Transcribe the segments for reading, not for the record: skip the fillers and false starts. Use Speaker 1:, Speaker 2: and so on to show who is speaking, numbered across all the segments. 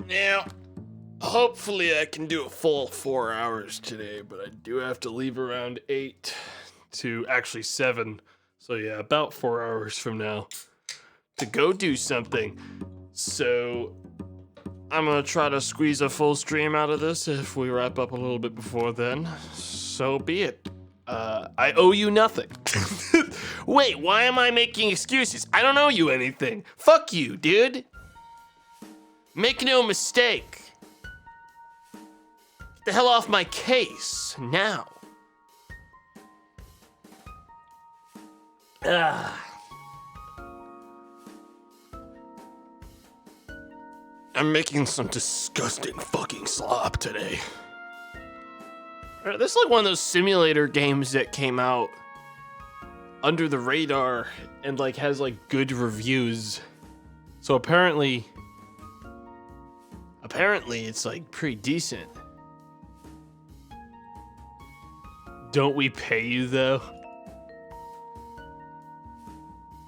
Speaker 1: Now, hopefully I can do a full 4 hours today, but I do have to leave around 8 to actually 7. So yeah, about 4 hours from now to go do something. So I'm gonna try to squeeze a full stream out of this. If we wrap up a little bit before then, so be it. I owe you nothing. Wait, why am I making excuses? I don't owe you anything. Fuck you, dude. Make no mistake. Get the hell off my case now. I'm making some disgusting fucking slop today. This is like one of those simulator games that came out under the radar and like has like good reviews. So apparently it's like pretty decent. Don't we pay you though?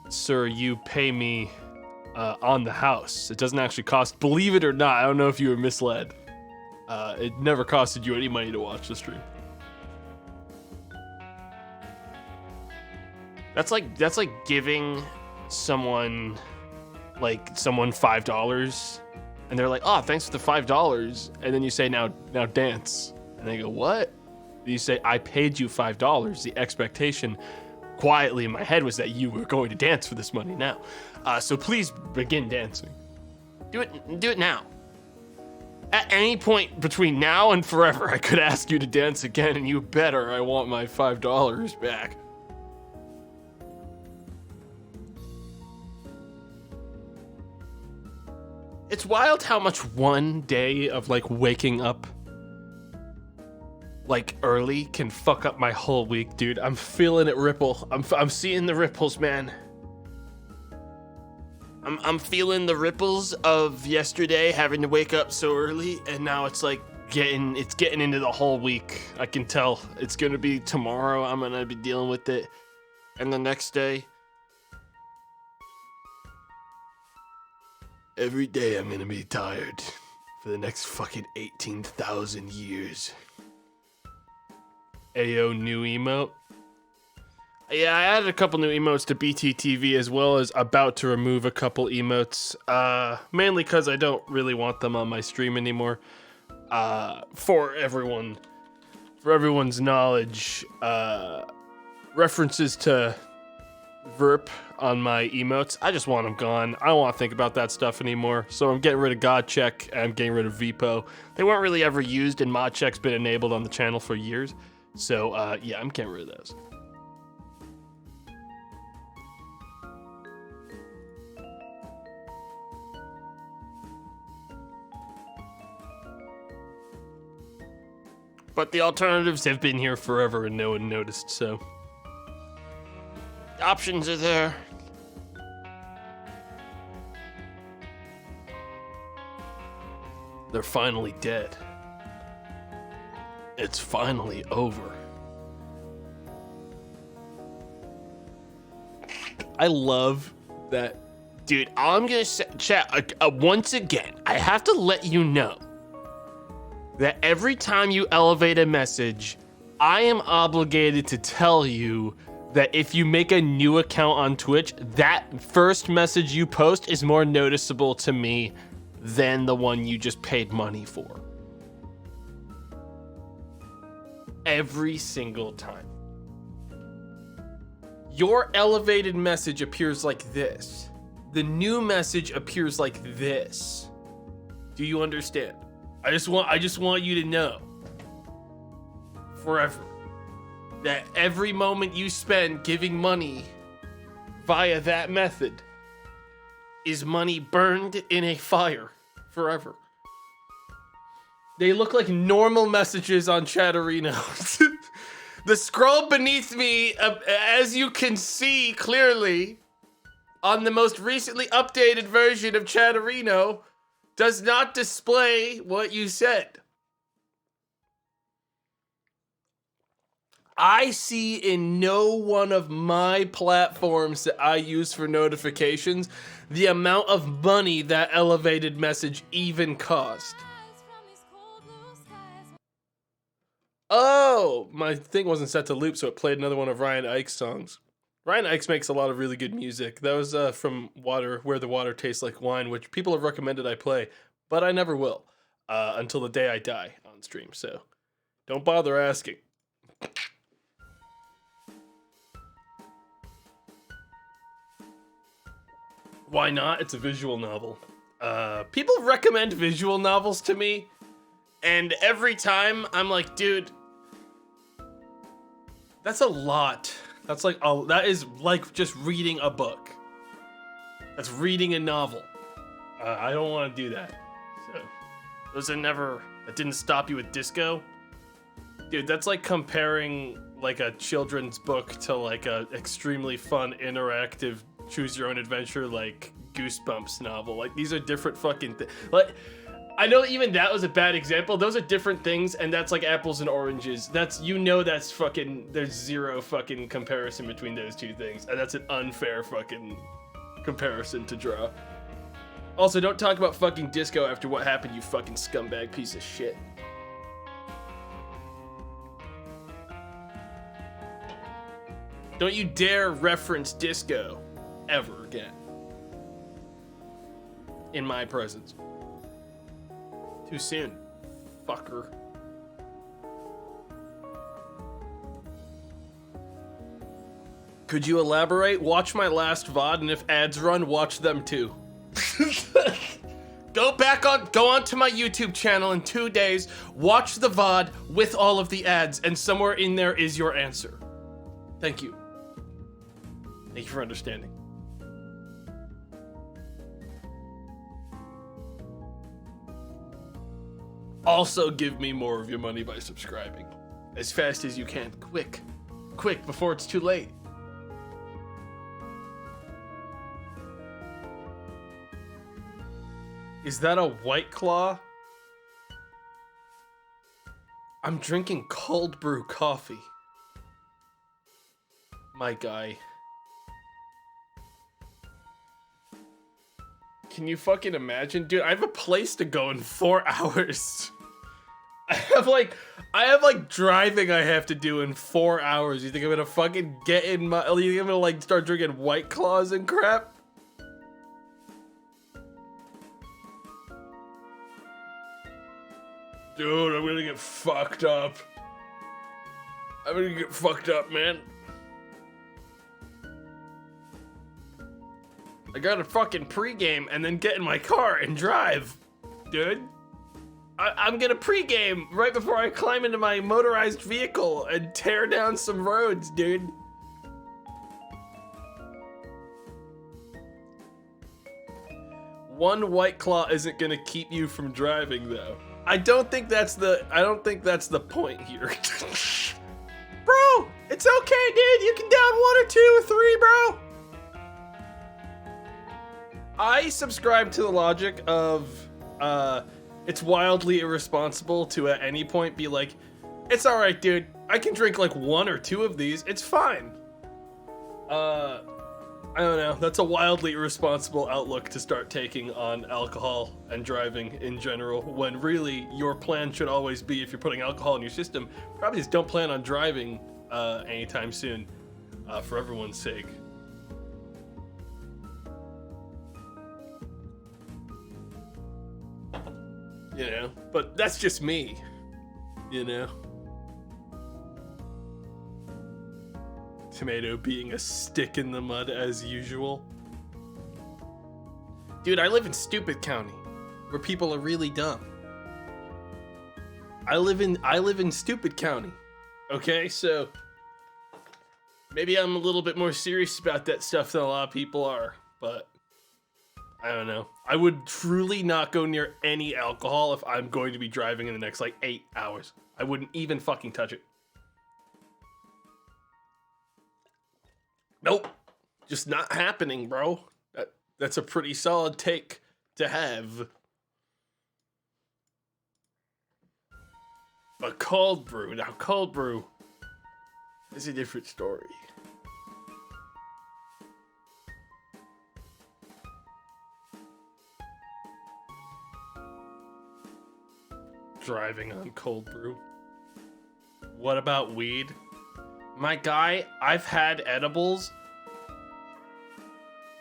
Speaker 1: Sir, you pay me on the house. It doesn't actually cost, believe it or not, I don't know if you were misled. It never costed you any money to watch the stream. That's like giving someone $5 and they're like, oh, thanks for the $5. And then you say, now dance. And they go, what? And you say, I paid you $5. The expectation quietly in my head was that you were going to dance for this money now. So please begin dancing. Do it now. At any point between now and forever, I could ask you to dance again, and you better I want my $5 back. It's wild how much one day of like waking up like early can fuck up my whole week, dude. I'm feeling it ripple. I'm seeing the ripples, man. I'm feeling the ripples of yesterday having to wake up so early, and now it's like getting into the whole week. I can tell it's gonna be tomorrow. I'm gonna be dealing with it, and the next day. Every day I'm gonna be tired for the next fucking 18,000 years. Ayo, new emote. Yeah, I added a couple new emotes to BTTV as well as about to remove a couple emotes. Mainly because I don't really want them on my stream anymore. For everyone's knowledge, references to Verp on my emotes, I just want them gone. I don't want to think about that stuff anymore. So I'm getting rid of Godcheck and I'm getting rid of Vipo. They weren't really ever used, and ModCheck's been enabled on the channel for years. So yeah, I'm getting rid of those. But the alternatives have been here forever and no one noticed, so. The options are there. They're finally dead. It's finally over. I love that. Dude, I'm gonna say, chat, once again, I have to let you know that every time you elevate a message, I am obligated to tell you that if you make a new account on Twitch, that first message you post is more noticeable to me than the one you just paid money for. Every single time. Your elevated message appears like this. The new message appears like this. Do you understand? I just want you to know forever that every moment you spend giving money via that method is money burned in a fire forever. They look like normal messages on Chatterino. The scroll beneath me, as you can see clearly, on the most recently updated version of Chatterino, does not display what you said. I see in no one of my platforms that I use for notifications the amount of money that elevated message even cost. Oh, my thing wasn't set to loop, so it played another one of Ryan Ike's songs. Ryan Ike's makes a lot of really good music. That was from Water, Where the Water Tastes Like Wine, which people have recommended I play, but I never will until the day I die on stream, so don't bother asking. Why not? It's a visual novel. People recommend visual novels to me, and every time I'm like, dude, that's a lot. That's like, oh, that is like just reading a book. That's reading a novel. I don't want to do that. So, those are never, that didn't stop you with disco? Dude, that's like comparing like a children's book to like a extremely fun, interactive, choose your own adventure, like Goosebumps novel. Like, these are different fucking things. Like, I know even that was a bad example. Those are different things, and that's like apples and oranges. That's, you know, that's fucking, there's zero fucking comparison between those two things, and that's an unfair fucking comparison to draw. Also, don't talk about fucking disco after what happened, you fucking scumbag piece of shit. Don't you dare reference disco ever again in my presence. Too soon, fucker. Could you elaborate? Watch my last VOD, and if ads run, watch them too. Go onto my YouTube channel in 2 days, watch the VOD with all of the ads, and somewhere in there is your answer. Thank you. Thank you for understanding. Also, give me more of your money by subscribing. As fast as you can. Quick. Quick, before it's too late. Is that a White Claw? I'm drinking cold brew coffee. My guy. Can you fucking imagine? Dude, I have a place to go in 4 hours. I have like driving I have to do in 4 hours. You think I'm gonna fucking get in my, you think I'm gonna like start drinking White Claws and crap? Dude, I'm gonna get fucked up. I'm gonna get fucked up, man. I gotta fucking pregame and then get in my car and drive, dude. I'm gonna pregame right before I climb into my motorized vehicle and tear down some roads, dude. One White Claw isn't gonna keep you from driving, though. I don't think that's the point here. Bro, it's okay, dude. You can down 1 or 2 or 3, bro. I subscribe to the logic of, it's wildly irresponsible to at any point be like, it's alright, dude, I can drink like 1 or 2 of these, it's fine. I don't know, that's a wildly irresponsible outlook to start taking on alcohol and driving in general, when really your plan should always be, if you're putting alcohol in your system, probably just don't plan on driving anytime soon, for everyone's sake. You know, but that's just me, you know? Tomato being a stick in the mud as usual. Dude, I live in Stupid County, where people are really dumb. I live in Stupid County, okay? So, maybe I'm a little bit more serious about that stuff than a lot of people are, but I don't know. I would truly not go near any alcohol if I'm going to be driving in the next, like, 8 hours. I wouldn't even fucking touch it. Nope. Just not happening, bro. That's a pretty solid take to have. But cold brew. Now, cold brew. It's a different story. Driving on cold brew. What about weed? My guy, I've had edibles.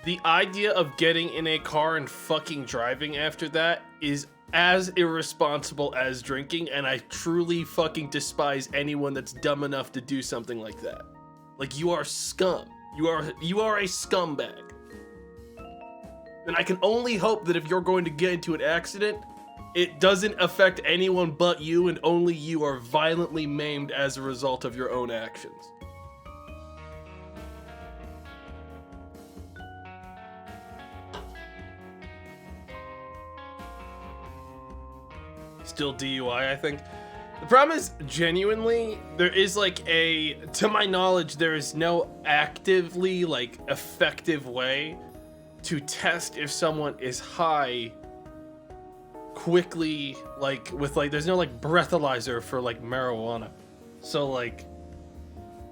Speaker 1: The idea of getting in a car and fucking driving after that is as irresponsible as drinking, and I truly fucking despise anyone that's dumb enough to do something like that. Like, you are scum. You are a scumbag. And I can only hope that if you're going to get into an accident, it doesn't affect anyone but you, and only you are violently maimed as a result of your own actions. Still DUI, I think. The problem is, genuinely, there is like to my knowledge, there is no actively, like, effective way to test if someone is high quickly, like, with, like, there's no, like, breathalyzer for, like, marijuana. So, like,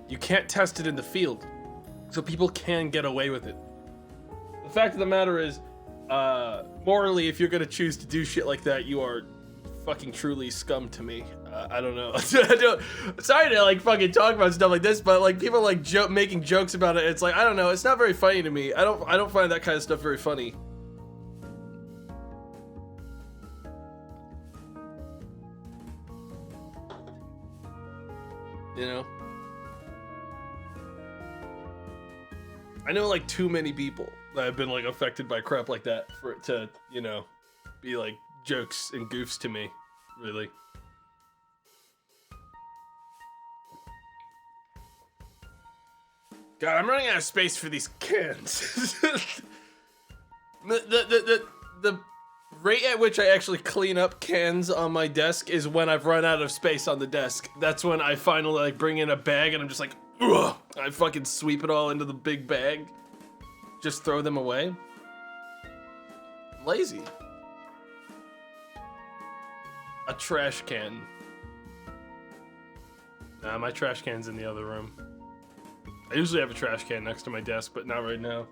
Speaker 1: you can't test it in the field. So people can get away with it. The fact of the matter is, morally, if you're gonna choose to do shit like that, you are fucking truly scum to me. I don't know. Sorry to, like, fucking talk about stuff like this, but, like, people are, like, making jokes about it. It's like, I don't know. It's not very funny to me. I don't find that kind of stuff very funny. You know? I know, like, too many people that have been, like, affected by crap like that for it to, you know, be, like, jokes and goofs to me, really. God, I'm running out of space for these cans. The rate at which I actually clean up cans on my desk is when I've run out of space on the desk. That's when I finally, like, bring in a bag and I'm just like, ugh. I fucking sweep it all into the big bag. Just throw them away. Lazy. A trash can. Nah, my trash can's in the other room. I usually have a trash can next to my desk, but not right now.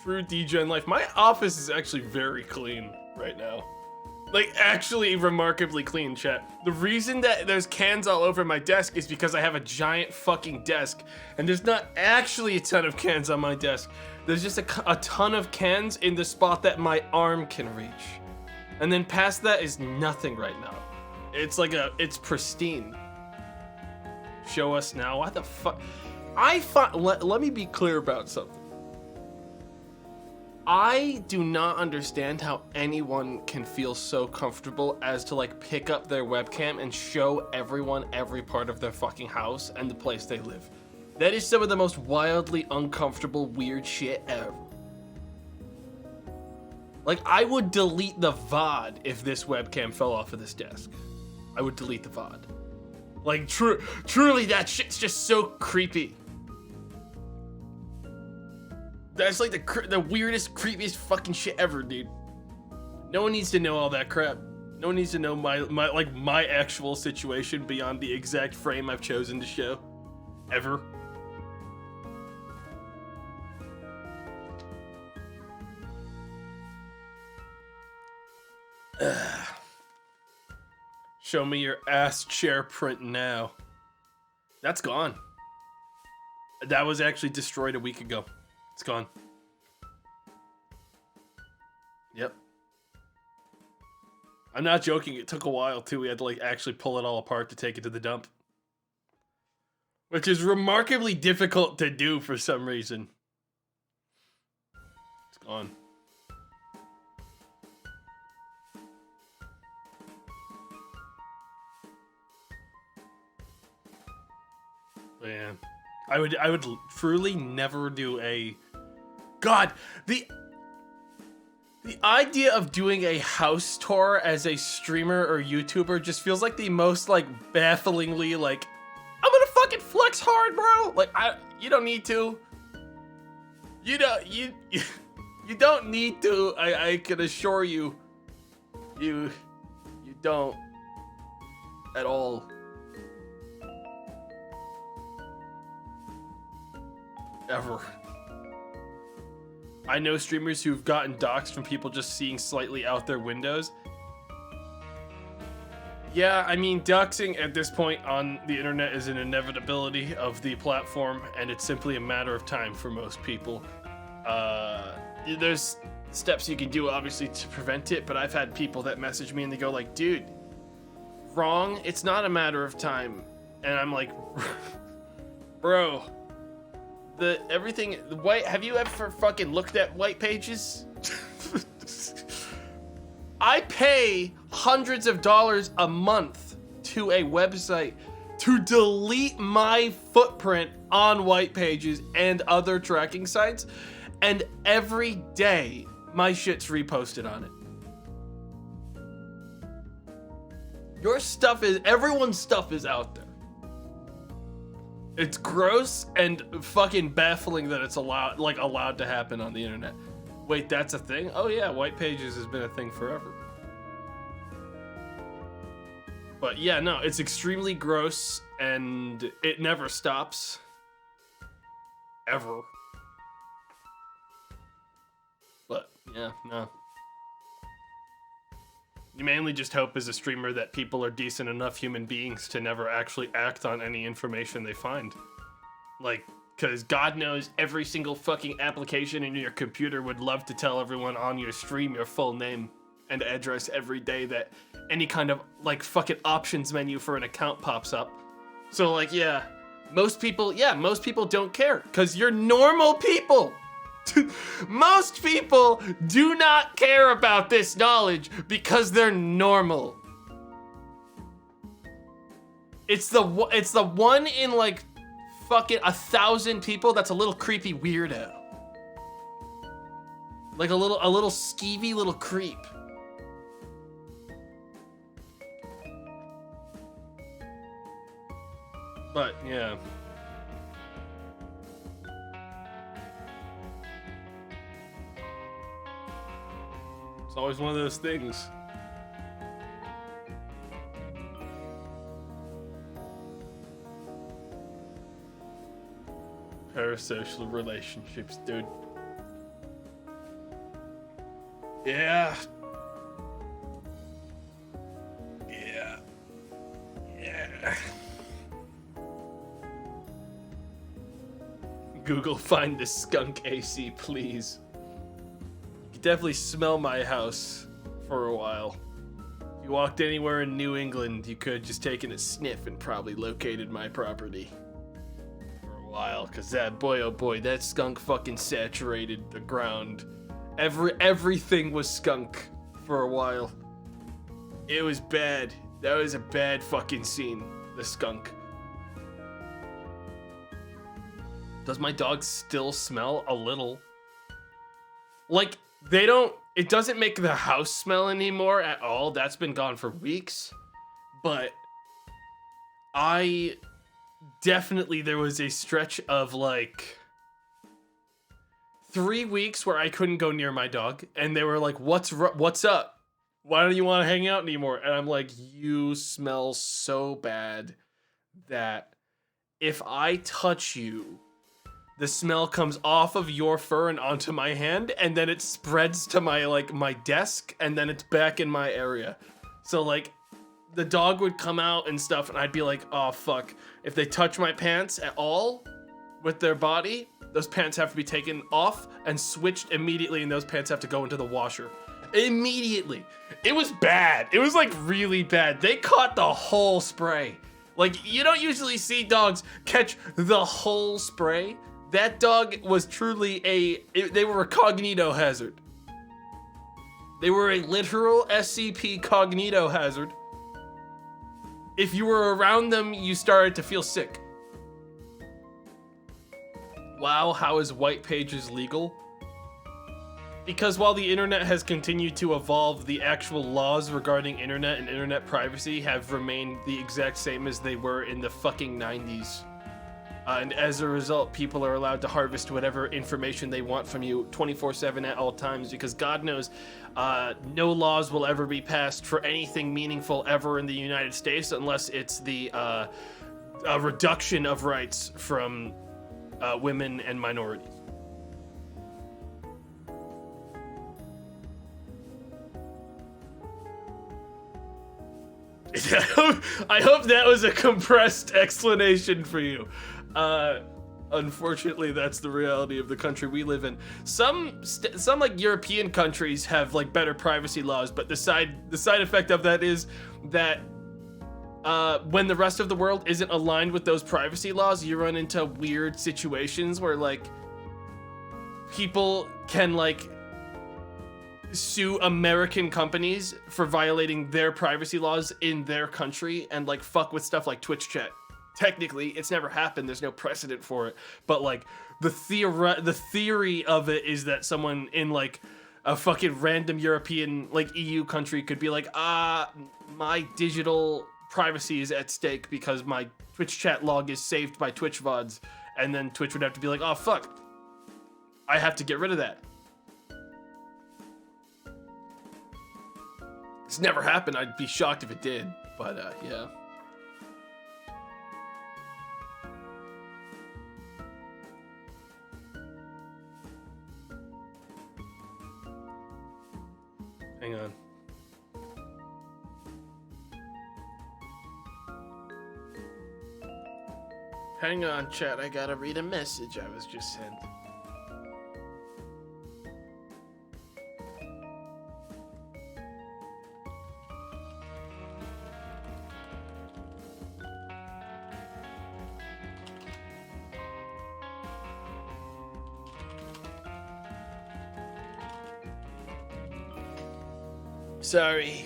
Speaker 1: True DGen life. My office is actually very clean right now. Like, actually remarkably clean, chat. The reason that there's cans all over my desk is because I have a giant fucking desk, and there's not actually a ton of cans on my desk. There's just a ton of cans in the spot that my arm can reach. And then past that is nothing right now. It's like it's pristine. Show us now. What the fuck? Let me be clear about something. I do not understand how anyone can feel so comfortable as to, like, pick up their webcam and show everyone every part of their fucking house and the place they live. That is some of the most wildly uncomfortable, weird shit ever. Like, I would delete the VOD if this webcam fell off of this desk. I would delete the VOD. Like, truly, that shit's just so creepy. That's like the weirdest, creepiest fucking shit ever, dude. No one needs to know all that crap. No one needs to know my actual situation beyond the exact frame I've chosen to show. Ever. Show me your ass chair print now. That's gone. That was actually destroyed a week ago. It's gone. Yep. I'm not joking. It took a while too. We had to, like, actually pull it all apart to take it to the dump. Which is remarkably difficult to do for some reason. It's gone. Man, I would truly never do a... God, the idea of doing a house tour as a streamer or YouTuber just feels like the most, like, bafflingly, like, I'm gonna fucking flex hard, bro. Like, you don't need to. You don't need to. I can assure you, you don't at all. ever. I know streamers who've gotten doxxed from people just seeing slightly out their windows. Yeah, I mean, doxing at this point on the internet is an inevitability of the platform, and it's simply a matter of time for most people. There's steps you can do, obviously, to prevent it, but I've had people that message me and they go like, dude, wrong, it's not a matter of time. And I'm like, bro, have you ever fucking looked at white pages? I pay hundreds of dollars a month to a website to delete my footprint on white pages and other tracking sites, and every day my shit's reposted on it. Everyone's stuff is out there. It's gross and fucking baffling that it's allowed to happen on the internet. Wait, that's a thing? Oh yeah, white pages has been a thing forever. But yeah, no, it's extremely gross and it never stops. Ever. But yeah, no. You mainly just hope as a streamer that people are decent enough human beings to never actually act on any information they find. Like, because God knows every single fucking application in your computer would love to tell everyone on your stream your full name and address every day that any kind of, like, fucking options menu for an account pops up. So, like, yeah, most people don't care, because you're normal people. Most people do not care about this knowledge because they're normal. It's the one in like fucking 1,000 people that's a little creepy weirdo. Like a little skeevy little creep. But yeah. It's always one of those things. Parasocial relationships, dude. Yeah. Yeah. Yeah. Google, find the skunk AC, please. Definitely smell my house for a while. If you walked anywhere in New England, you could have just taken a sniff and probably located my property for a while, because that boy, oh boy, that skunk fucking saturated the ground. Everything was skunk for a while. It was bad. That was a bad fucking scene, the skunk. Does my dog still smell a little? Like, it doesn't make the house smell anymore at all. That's been gone for weeks. But there was a stretch of like 3 weeks where I couldn't go near my dog. And they were like, what's up? Why don't you want to hang out anymore? And I'm like, you smell so bad that if I touch you, the smell comes off of your fur and onto my hand, and then it spreads to my desk, and then it's back in my area. So like, the dog would come out and stuff, and I'd be like, oh fuck. If they touch my pants at all with their body, those pants have to be taken off and switched immediately, and those pants have to go into the washer. Immediately. It was bad. It was like really bad. They caught the whole spray. Like, you don't usually see dogs catch the whole spray. That dog was truly they were a cognito hazard. They were a literal SCP cognito hazard. If you were around them, you started to feel sick. Wow, how is white pages legal? Because while the internet has continued to evolve, the actual laws regarding internet and internet privacy have remained the exact same as they were in the fucking 90s. And as a result, people are allowed to harvest whatever information they want from you 24/7 at all times, because God knows no laws will ever be passed for anything meaningful ever in the United States unless it's the reduction of rights from women and minorities. I hope that was a compressed explanation for you. Unfortunately, that's the reality of the country we live in. Some like European countries have like better privacy laws, but the side effect of that is that when the rest of the world isn't aligned with those privacy laws, you run into weird situations where like people can like sue American companies for violating their privacy laws in their country and like fuck with stuff like Twitch chat. Technically, it's never happened. There's no precedent for it. But like the theory of it is that someone in like a fucking random European like EU country could be like, my digital privacy is at stake because my Twitch chat log is saved by Twitch VODs, and then Twitch would have to be like, oh fuck, I have to get rid of that. It's never happened. I'd be shocked if it did, but yeah. Hang on. Hang on, chat. I gotta read a message I was just sent.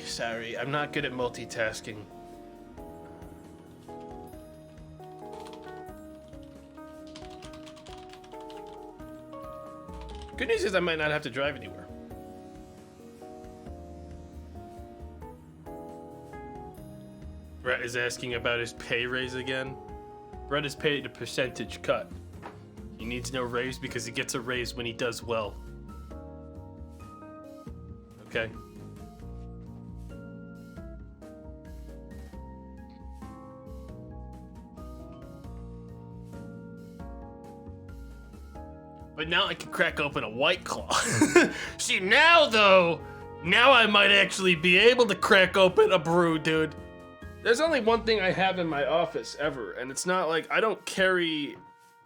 Speaker 1: Sorry, I'm not good at multitasking. Good news is I might not have to drive anywhere. Brett is asking about his pay raise again. Brett is paid a percentage cut. He needs no raise because he gets a raise when he does well. Okay. But now I can crack open a White Claw. See, now I might actually be able to crack open a brew, dude. There's only one thing I have in my office ever, and it's not like I don't carry,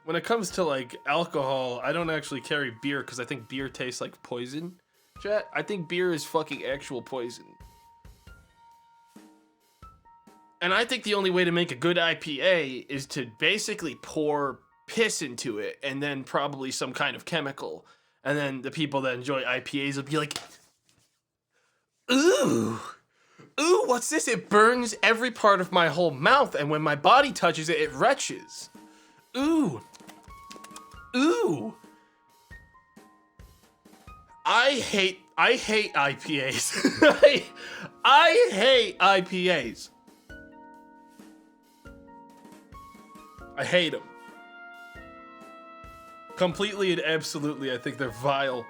Speaker 1: when it comes to like alcohol, I don't actually carry beer because I think beer tastes like poison. Chat, I think beer is fucking actual poison. And I think the only way to make a good IPA is to basically pour piss into it and then probably some kind of chemical, and then the people that enjoy IPAs will be like, ooh, what's this? It burns every part of my whole mouth, and when my body touches it, it retches. Ooh. I hate IPAs. I hate IPAs. I hate them. Completely and absolutely, I think they're vile.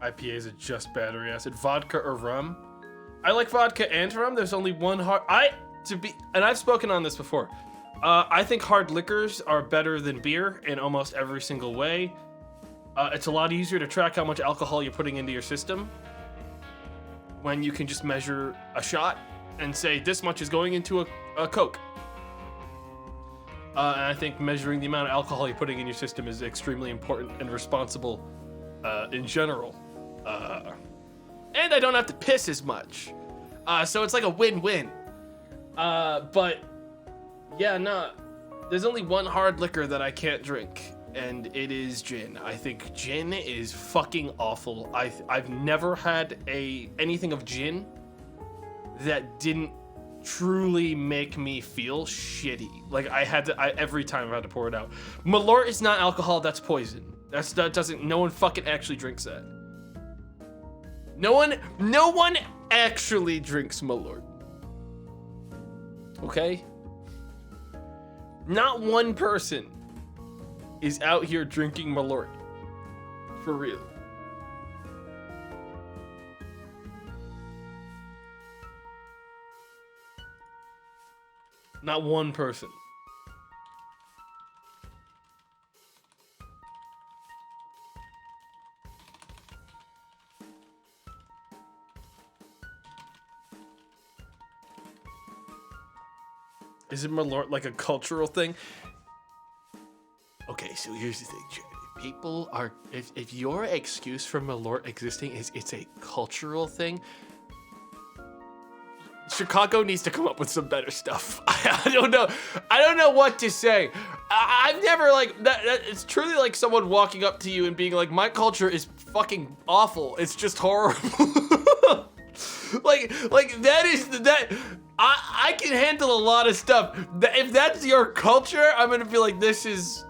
Speaker 1: IPAs are just battery acid. Vodka or rum? I like vodka and rum. There's only one hard... and I've spoken on this before. I think hard liquors are better than beer in almost every single way. It's a lot easier to track how much alcohol you're putting into your system when you can just measure a shot and say this much is going into a Coke. And I think measuring the amount of alcohol you're putting in your system is extremely important and responsible in general. And I don't have to piss as much. So it's like a win-win. But yeah, no, there's only one hard liquor that I can't drink, and it is gin. I think gin is fucking awful. I've never had anything of gin that didn't truly make me feel shitty. Like every time I had to pour it out. Malort is not alcohol, that's poison. No one fucking actually drinks that. No one actually drinks Malort. Okay? Not one person is out here drinking Malort. For real. Not one person. Is it Malort like a cultural thing? Okay, so here's the thing, Jared. People are, if your excuse for Malort existing is it's a cultural thing, Chicago needs to come up with some better stuff. I don't know. I don't know what to say. I've never like that. It's truly like someone walking up to you and being like, "My culture is fucking awful. It's just horrible." like that is that. I can handle a lot of stuff. If that's your culture, I'm gonna be like, there's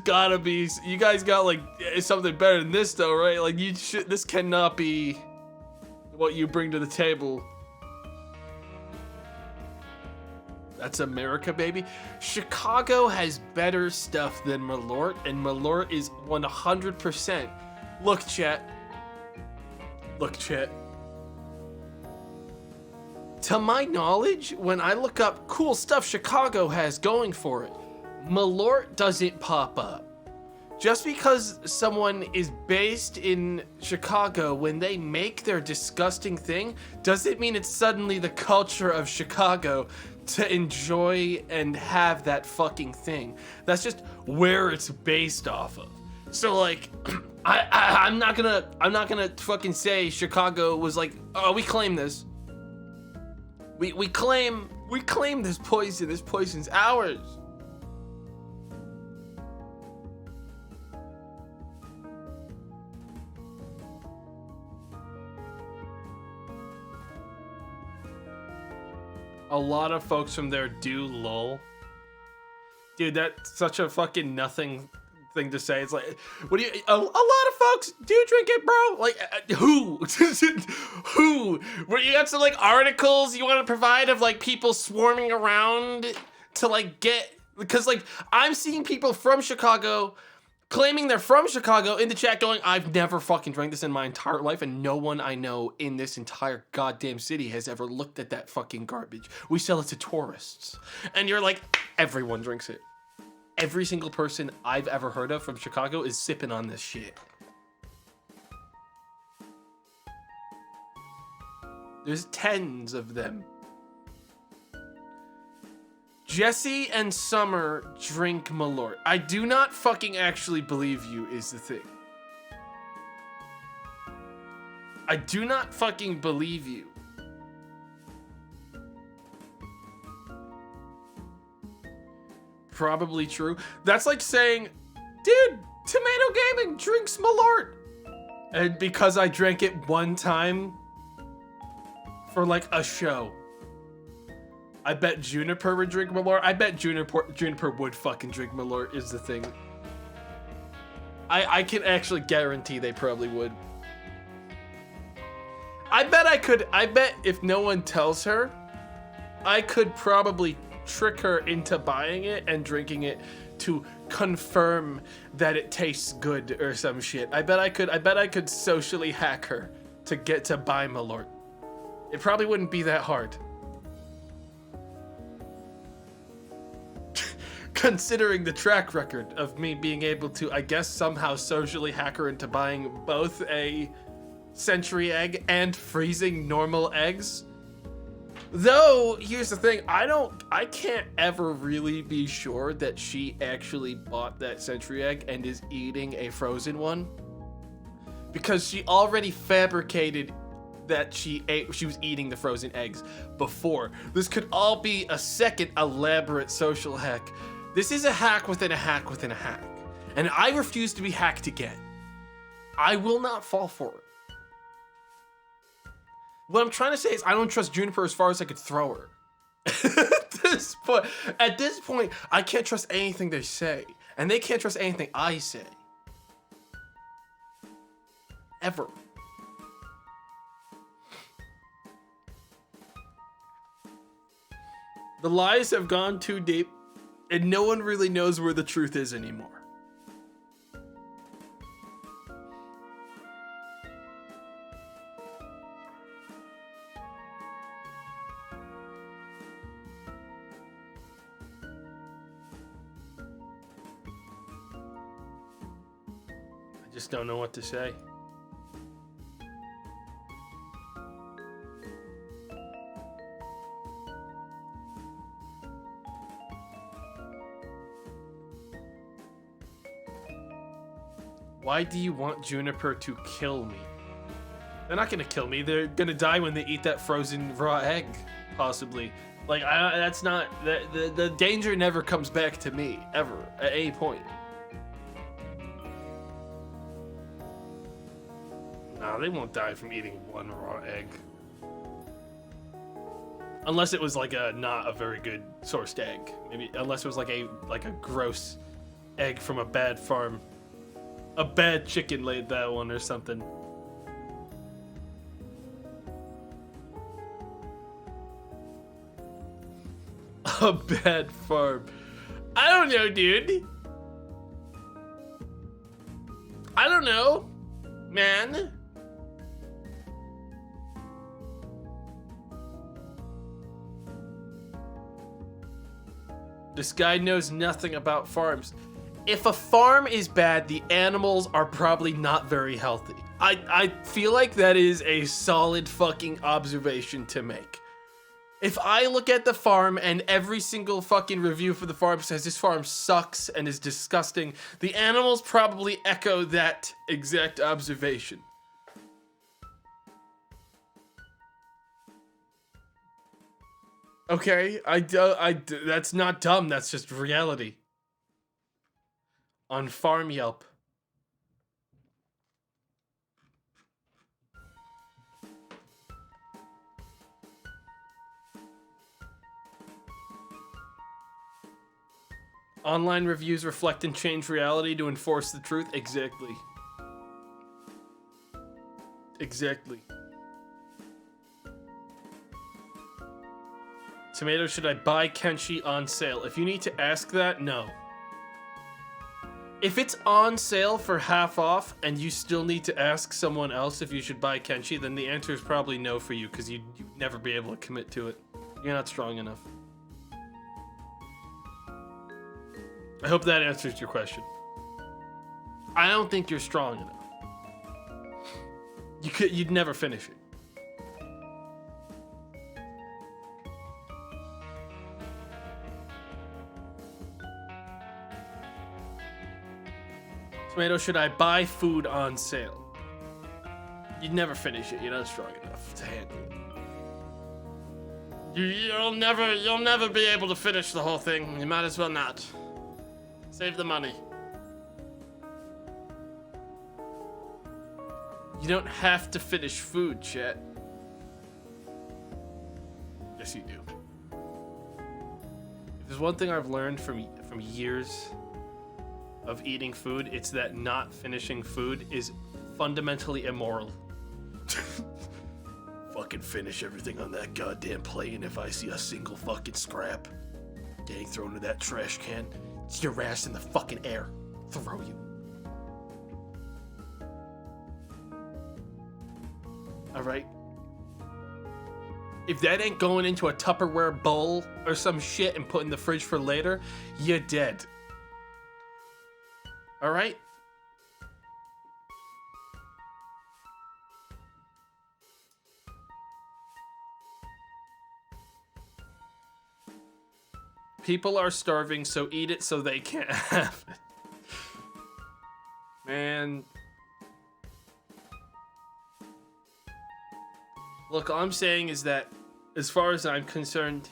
Speaker 1: gotta be. You guys got like something better than this, though, right? Like you should. This cannot be what you bring to the table. That's America, baby. Chicago has better stuff than Malort, and Malort is 100%. Look, chat. Look, chat. To my knowledge, when I look up cool stuff Chicago has going for it, Malort doesn't pop up. Just because someone is based in Chicago, when they make their disgusting thing, doesn't mean it's suddenly the culture of Chicago to enjoy and have that fucking thing. That's just where it's based off of. So like, I'm not gonna fucking say Chicago was like, oh, we claim this. We claim this poison. This poison's ours. A lot of folks from there do lol. Dude, that's such a fucking nothing thing to say. It's like, what do you, a lot of folks do drink it, bro. Like, who? Who? Where you got some like articles you want to provide of like people swarming around to like get, because like I'm seeing people from Chicago claiming they're from Chicago in the chat going, I've never fucking drank this in my entire life, and no one I know in this entire goddamn city has ever looked at that fucking garbage. We sell it to tourists. And you're like, everyone drinks it. Every single person I've ever heard of from Chicago is sipping on this shit. There's tens of them. Jesse and Summer drink Malort. I do not fucking actually believe you is the thing. I do not fucking believe you. Probably true. That's like saying, dude, Tomato Gaming drinks Malort. And because I drank it one time for like a show. I bet Juniper would drink Malort. I bet Juniper would fucking drink Malort is the thing. I can actually guarantee they probably would. I bet if no one tells her, I could probably trick her into buying it and drinking it to confirm that it tastes good or some shit. I bet I could socially hack her to get to buy Malort. It probably wouldn't be that hard. Considering the track record of me being able to, I guess, somehow socially hack her into buying both a century egg and freezing normal eggs. Though, here's the thing, I can't ever really be sure that she actually bought that century egg and is eating a frozen one. Because she already fabricated that she was eating the frozen eggs before. This could all be a second elaborate social hack. This is a hack within a hack within a hack. And I refuse to be hacked again. I will not fall for it. What I'm trying to say is I don't trust Juniper as far as I could throw her. At this point, I can't trust anything they say. And they can't trust anything I say. Ever. The lies have gone too deep, and no one really knows where the truth is anymore. Just don't know what to say. Why do you want Juniper to kill me? They're not gonna kill me. They're gonna die when they eat that frozen raw egg, possibly. Like, that's not... The danger never comes back to me, ever, at any point. No, they won't die from eating one raw egg. Unless it was like not a very good sourced egg. Maybe, unless it was like a gross egg from a bad farm. A bad chicken laid that one or something. A bad farm. I don't know, dude. I don't know, man. This guy knows nothing about farms. If a farm is bad, the animals are probably not very healthy. I feel like that is a solid fucking observation to make. If I look at the farm and every single fucking review for the farm says this farm sucks and is disgusting, the animals probably echo that exact observation. Okay, that's not dumb, that's just reality. On Farm Yelp. Online reviews reflect and change reality to enforce the truth. Exactly. Exactly. Tomato, should I buy Kenshi on sale? If you need to ask that, no. If it's on sale for half off and you still need to ask someone else if you should buy Kenshi, then the answer is probably no for you because you'd never be able to commit to it. You're not strong enough. I hope that answers your question. I don't think you're strong enough. You'd never finish it. Tomato, should I buy food on sale? You'd never finish it. You're not strong enough to handle it. You'll never be able to finish the whole thing. You might as well not. Save the money. You don't have to finish food, chat. Yes, you do. If there's one thing I've learned from years of eating food, it's that not finishing food is fundamentally immoral. Fucking finish everything on that goddamn plate, and if I see a single fucking scrap getting thrown into that trash can, it's your ass in the fucking air. Throw you. Alright? If that ain't going into a Tupperware bowl or some shit and put in the fridge for later, you're dead. Alright? People are starving, so eat it so they can't have it. Man. Look, all I'm saying is that, as far as I'm concerned,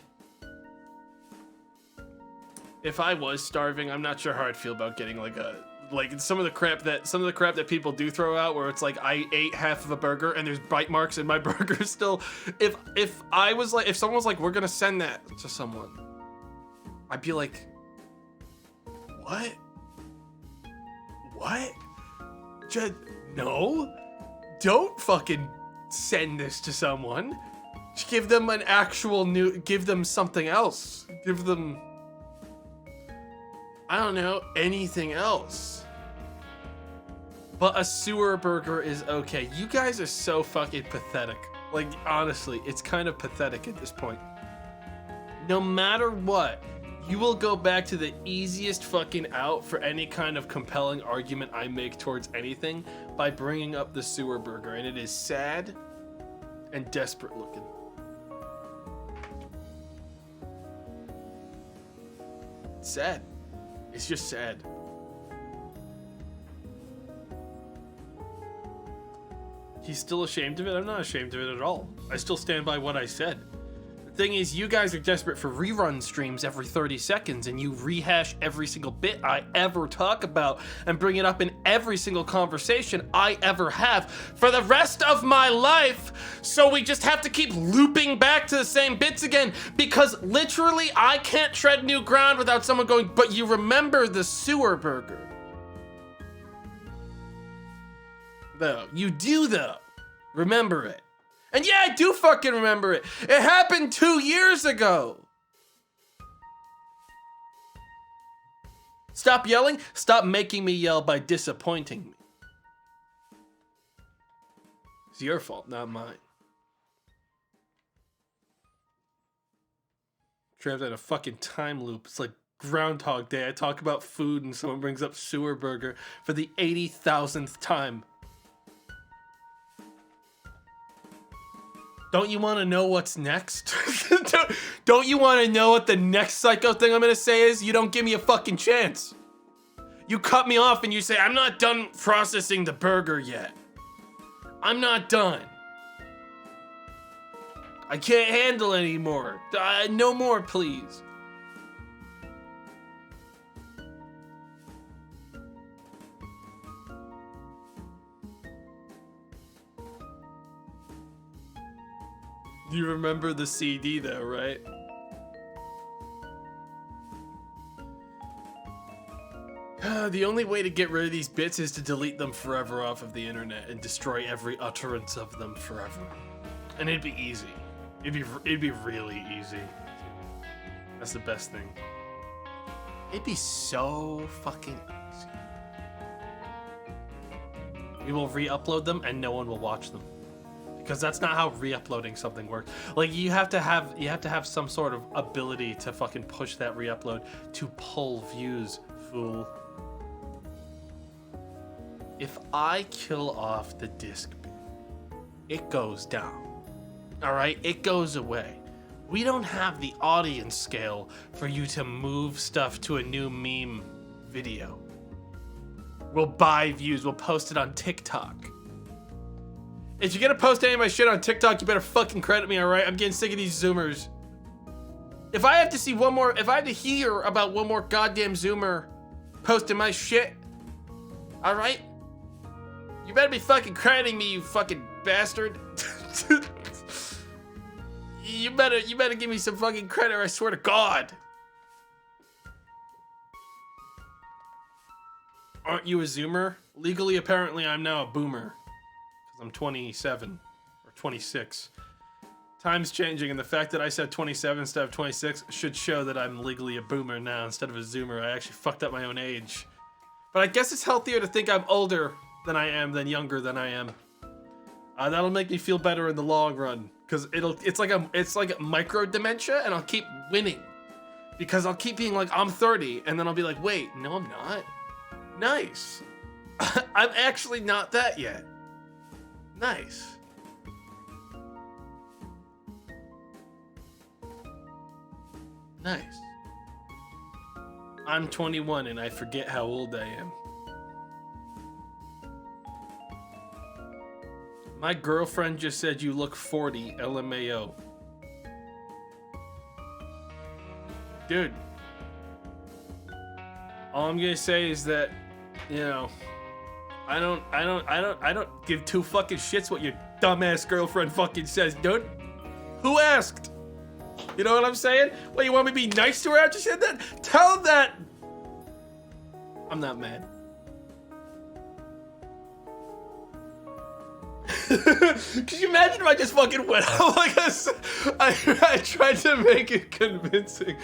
Speaker 1: if I was starving, I'm not sure how I'd feel about getting like some of the crap that people do throw out, where it's like I ate half of a burger and there's bite marks in my burger still. If someone was like, we're gonna send that to someone, I'd be like, what? What? No, don't fucking send this to someone. Just give them an actual give them something else. Give them, I don't know, anything else. But a sewer burger is okay. You guys are so fucking pathetic. Like, honestly, it's kind of pathetic at this point. No matter what, You will go back to the easiest fucking out for any kind of compelling argument I make towards anything by bringing up the sewer burger, and it is sad and desperate looking. It's sad. It's just sad. He's still ashamed of it? I'm not ashamed of it at all. I still stand by what I said. The thing is, you guys are desperate for rerun streams every 30 seconds, and you rehash every single bit I ever talk about and bring it up in every single conversation I ever have for the rest of my life. So we just have to keep looping back to the same bits again, because literally I can't tread new ground without someone going, but you remember the sewer burger. Though, you do though. Remember it. And yeah, I do fucking remember it. It happened 2 years ago. Stop yelling. Stop making me yell by disappointing me. It's your fault, not mine. Trapped in a fucking time loop. It's like Groundhog Day. I talk about food and someone brings up sewer burger for the 80,000th time. Don't you want to know what's next? Don't you want to know what the next psycho thing I'm going to say is? You don't give me a fucking chance. You cut me off and you say, I'm not done processing the burger yet. I'm not done. I can't handle anymore. No more, please. You remember the CD though, right? The only way to get rid of these bits is to delete them forever off of the internet and destroy every utterance of them forever. And it'd be easy. It'd be really easy. That's the best thing. It'd be so fucking easy. We will re-upload them and no one will watch them. Because that's not how re-uploading something works. Like you have to have some sort of ability to fucking push that re-upload to pull views, fool. If I kill off the disc bit, it goes down. Alright? It goes away. We don't have the audience scale for you to move stuff to a new meme video. We'll buy views, we'll post it on TikTok. If you're gonna post any of my shit on TikTok, you better fucking credit me, alright? I'm getting sick of these Zoomers. If I have to see one more, if I have to hear about one more goddamn Zoomer posting my shit, alright? You better be fucking crediting me, you fucking bastard. You better give me some fucking credit, or I swear to God. Aren't you a Zoomer? Legally, apparently, I'm now a boomer. I'm 27 or 26. Time's changing, and the fact that I said 27 instead of 26 should show that I'm legally a boomer now instead of a Zoomer. I actually fucked up my own age. But I guess it's healthier to think I'm older than I am than younger than I am. That'll make me feel better in the long run, because it's like micro dementia, and I'll keep winning because I'll keep being like, I'm 30, and then I'll be like, wait, no, I'm not. Nice. I'm actually not that yet. Nice. Nice. I'm 21 and I forget how old I am. My girlfriend just said you look 40, LMAO. Dude. All I'm gonna say is that, you know, I don't give two fucking shits what your dumbass girlfriend fucking says, dude. Who asked? You know what I'm saying? What, you want me to be nice to her after she said that? Tell that. I'm not mad. Could you imagine if I just fucking went out like this? I tried to make it convincing.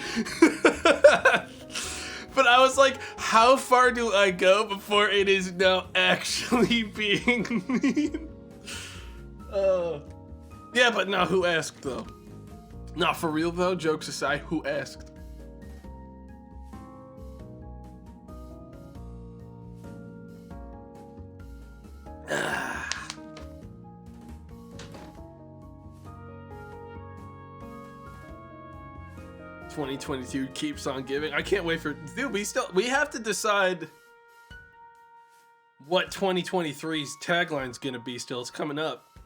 Speaker 1: But I was like, how far do I go before it is now actually being mean? Yeah, but no, who asked though? No, for real though, jokes aside, who asked? 2022 keeps on giving. I can't wait for, dude, we have to decide what 2023's tagline's gonna be still. It's coming up.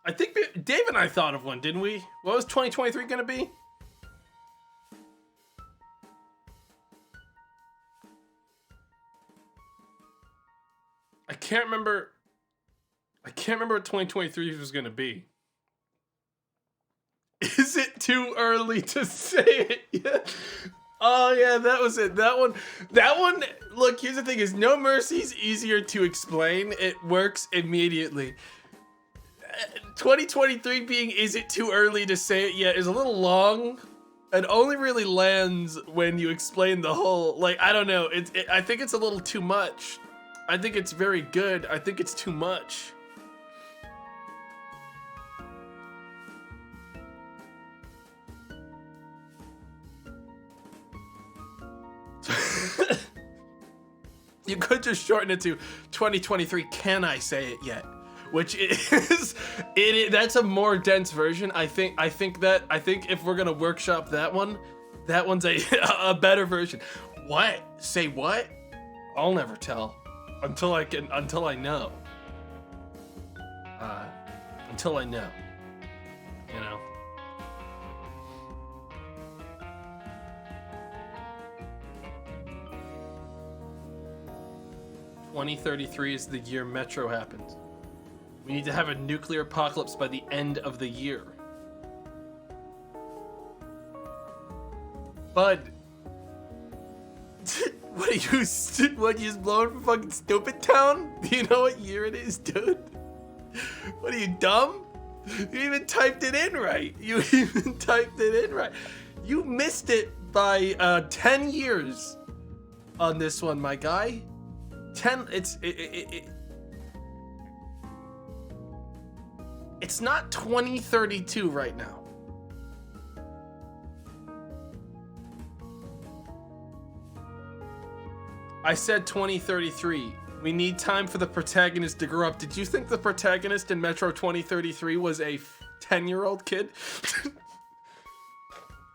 Speaker 1: I think Dave and I thought of one, didn't we? What was 2023 gonna be? I can't remember what 2023 was gonna be. Is it too early to say it yet? Oh yeah, that was it. That one, look, here's the thing, is No Mercy's easier to explain. It works immediately. 2023 being is it too early to say it yet is a little long. It only really lands when you explain the whole, like, I don't know. I think it's a little too much. I think it's very good. I think it's too much. You could just shorten it to 2023. Can I say it yet? Which is that's a more dense version. I think if we're gonna workshop that one's a better version. What? Say what? I'll never tell until I know. Until I know. You know. "2033 is the year Metro happens. We need to have a nuclear apocalypse by the end of the year." Bud, what are you just blowing from fucking Stupid Town? Do you know what year it is, dude? What are you, dumb? You even typed it in right. You missed it by 10 years on this one, my guy. 10. It's not 2032 right now. I said 2033. We need time for the protagonist to grow up. Did you think the protagonist in Metro 2033 was a 10-year-old kid?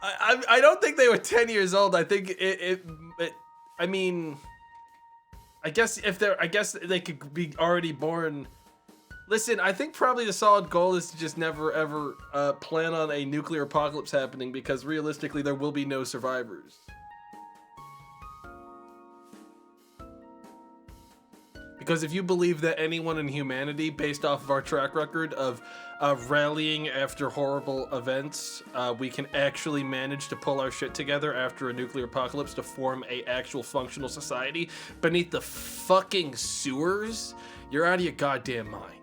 Speaker 1: I don't think they were 10 years old. I think I mean, I guess they could be already born. Listen, I think probably the solid goal is to just never ever plan on a nuclear apocalypse happening, because realistically there will be no survivors. Because if you believe that anyone in humanity, based off of our track record of rallying after horrible events, we can actually manage to pull our shit together after a nuclear apocalypse to form a actual functional society beneath the fucking sewers, you're out of your goddamn mind.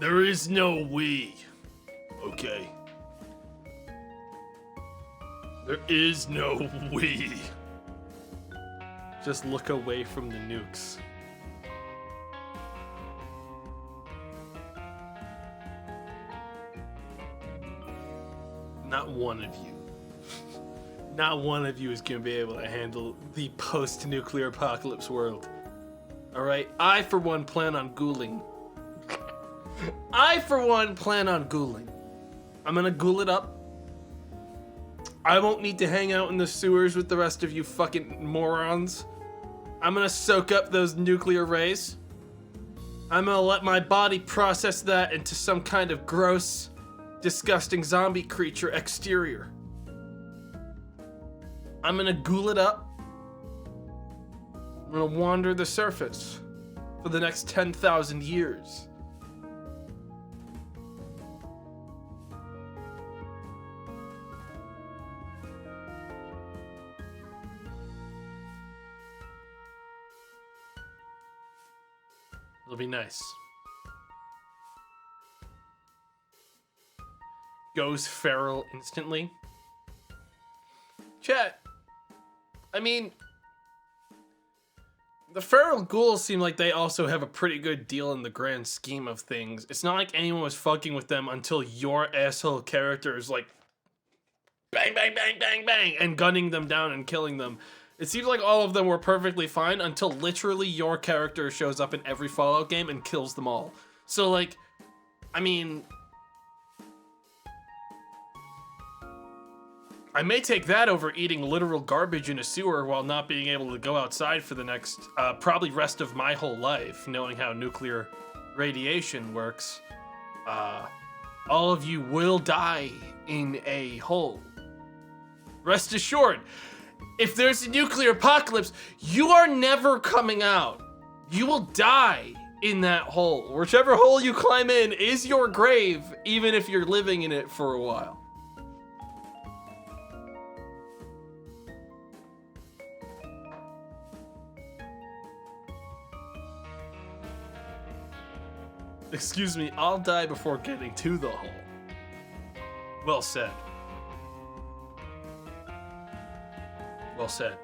Speaker 1: There is no we, okay? There is no we. Just look away from the nukes. Not one of you. Not one of you is gonna be able to handle the post-nuclear apocalypse world. Alright? I, for one, plan on ghouling. I'm gonna ghoul it up. I won't need to hang out in the sewers with the rest of you fucking morons. I'm gonna soak up those nuclear rays. I'm gonna let my body process that into some kind of gross, disgusting zombie creature exterior. I'm gonna ghoul it up. I'm gonna wander the surface for the next 10,000 years. It'll be nice. Goes feral instantly. Chat. I mean, the feral ghouls seem like they also have a pretty good deal in the grand scheme of things. It's not like anyone was fucking with them until your asshole character is like bang, bang, bang, bang, bang, and gunning them down and killing them. It seems like all of them were perfectly fine until literally your character shows up in every Fallout game and kills them all. So, like, I mean, I may take that over eating literal garbage in a sewer while not being able to go outside for the next, probably rest of my whole life, knowing how nuclear radiation works. All of you will die in a hole. Rest assured, if there's a nuclear apocalypse, you are never coming out. You will die in that hole. Whichever hole you climb in is your grave, even if you're living in it for a while. Excuse me, I'll die before getting to the hole. Well said. Well said.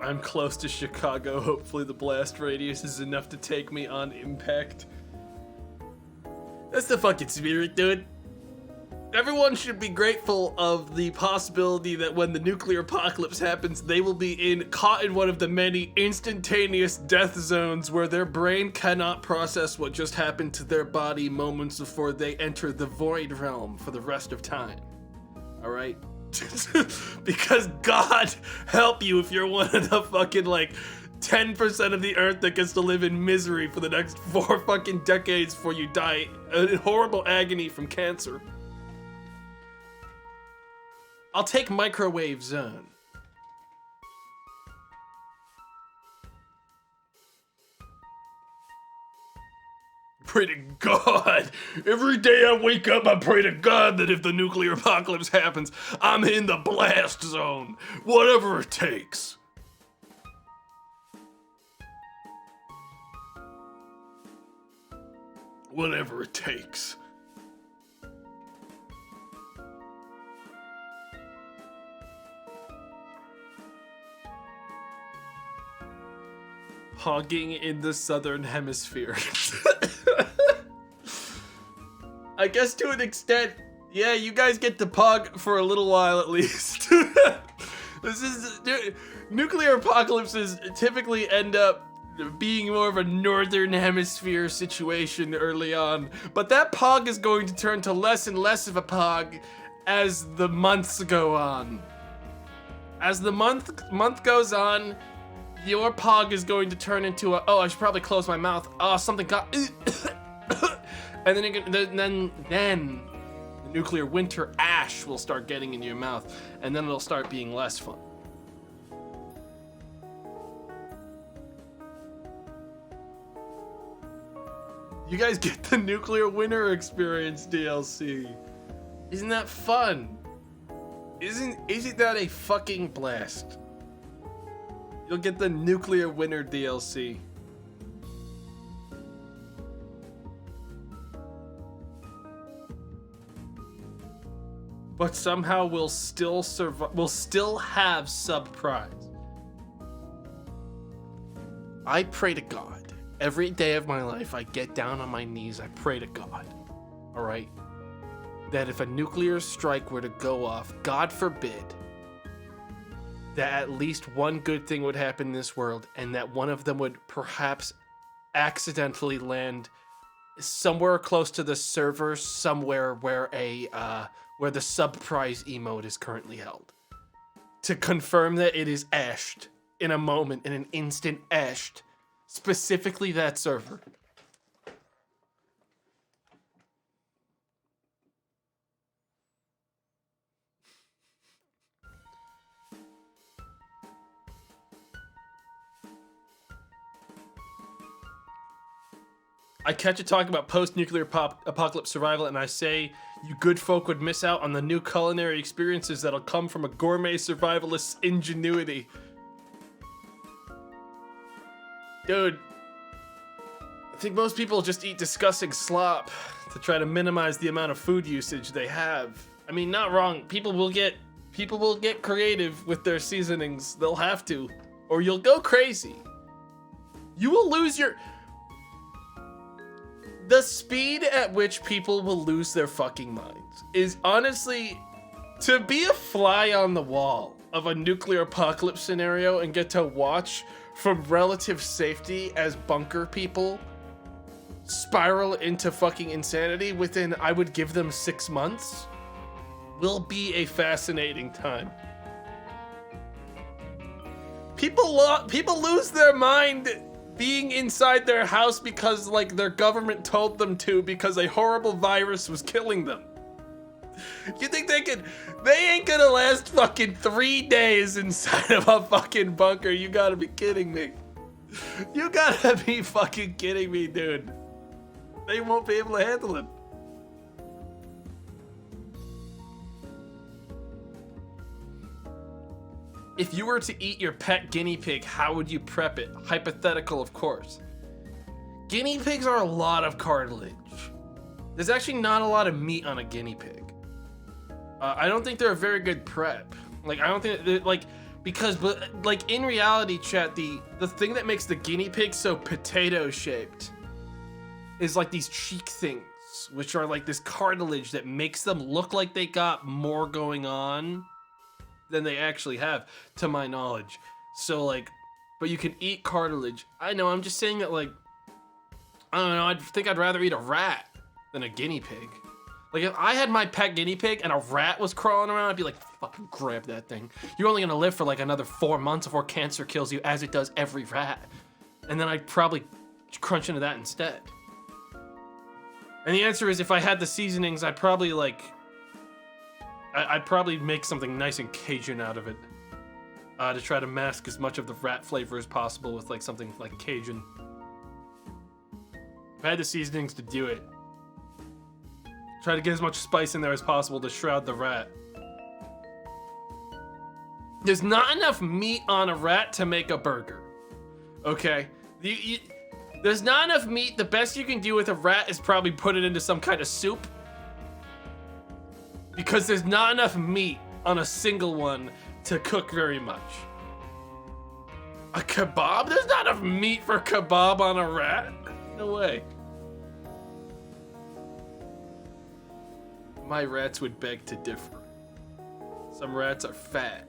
Speaker 1: I'm close to Chicago. Hopefully the blast radius is enough to take me on impact. That's the fucking spirit, dude. Everyone should be grateful of the possibility that when the nuclear apocalypse happens, they will be caught in one of the many instantaneous death zones where their brain cannot process what just happened to their body moments before they enter the void realm for the rest of time. All right? Because God help you if you're one of the fucking, like, 10% of the earth that gets to live in misery for the next 4 fucking decades before you die in horrible agony from cancer. I'll take microwave zone. Pray to God. Every day I wake up, I pray to God that if the nuclear apocalypse happens, I'm in the blast zone. Whatever it takes. Whatever it takes. Hogging in the southern hemisphere. I guess to an extent, yeah, you guys get to pog for a little while at least. Nuclear apocalypses typically end up being more of a northern hemisphere situation early on, but that pog is going to turn to less and less of a pog as the months go on. As the month goes on, your pog is going to turn into a, oh, I should probably close my mouth. Oh, something got, and then the nuclear winter ash will start getting into your mouth, and then it'll start being less fun. You guys get the nuclear winter experience DLC. Isn't that fun? Isn't that a fucking blast? You'll get the nuclear winter DLC. But somehow we'll still survive. We'll still have sub-prize. I pray to God. Every day of my life, I get down on my knees. I pray to God. All right? That if a nuclear strike were to go off, God forbid, that at least one good thing would happen in this world, and that one of them would perhaps accidentally land somewhere close to the server, somewhere where where the sub-prize emote is currently held, to confirm that it is ashed in a moment, in an instant ashed, specifically that server. I catch you talking about post-nuclear apocalypse survival, and I say you good folk would miss out on the new culinary experiences that'll come from a gourmet survivalist's ingenuity. Dude, I think most people just eat disgusting slop to try to minimize the amount of food usage they have. I mean, not wrong. People will get creative with their seasonings. They'll have to, or you'll go crazy. You will lose your... The speed at which people will lose their fucking minds is honestly... To be a fly on the wall of a nuclear apocalypse scenario and get to watch from relative safety as bunker people spiral into fucking insanity within, I would give them 6 months, will be a fascinating time. People lose their mind being inside their house because like their government told them to because a horrible virus was killing them. You think they ain't gonna last fucking 3 days inside of a fucking bunker? You gotta be kidding me. You gotta be fucking kidding me, dude. They won't be able to handle it. If you were to eat your pet guinea pig, how would you prep it? Hypothetical, of course. Guinea pigs are a lot of cartilage. There's actually not a lot of meat on a guinea pig. I don't think they're a very good prep. Like, I don't think like, because, but like in reality, chat, the thing that makes the guinea pig so potato shaped is like these cheek things, which are like this cartilage that makes them look like they got more going on than they actually have, to my knowledge. So like, but you can eat cartilage. I know, I'm just saying that like, I don't know, I think I'd rather eat a rat than a guinea pig. Like if I had my pet guinea pig and a rat was crawling around, I'd be like, fucking grab that thing. You're only gonna live for like another 4 months before cancer kills you, as it does every rat. And then I'd probably crunch into that instead. And the answer is, if I had the seasonings, I'd probably like, I'd probably make something nice and Cajun out of it. To try to mask as much of the rat flavor as possible with like something like Cajun. If I had the seasonings to do it, try to get as much spice in there as possible to shroud the rat. There's not enough meat on a rat to make a burger. Okay? There's not enough meat. The best you can do with a rat is probably put it into some kind of soup. Because there's not enough meat on a single one to cook very much. A kebab? There's not enough meat for kebab on a rat? No way. My rats would beg to differ. Some rats are fat.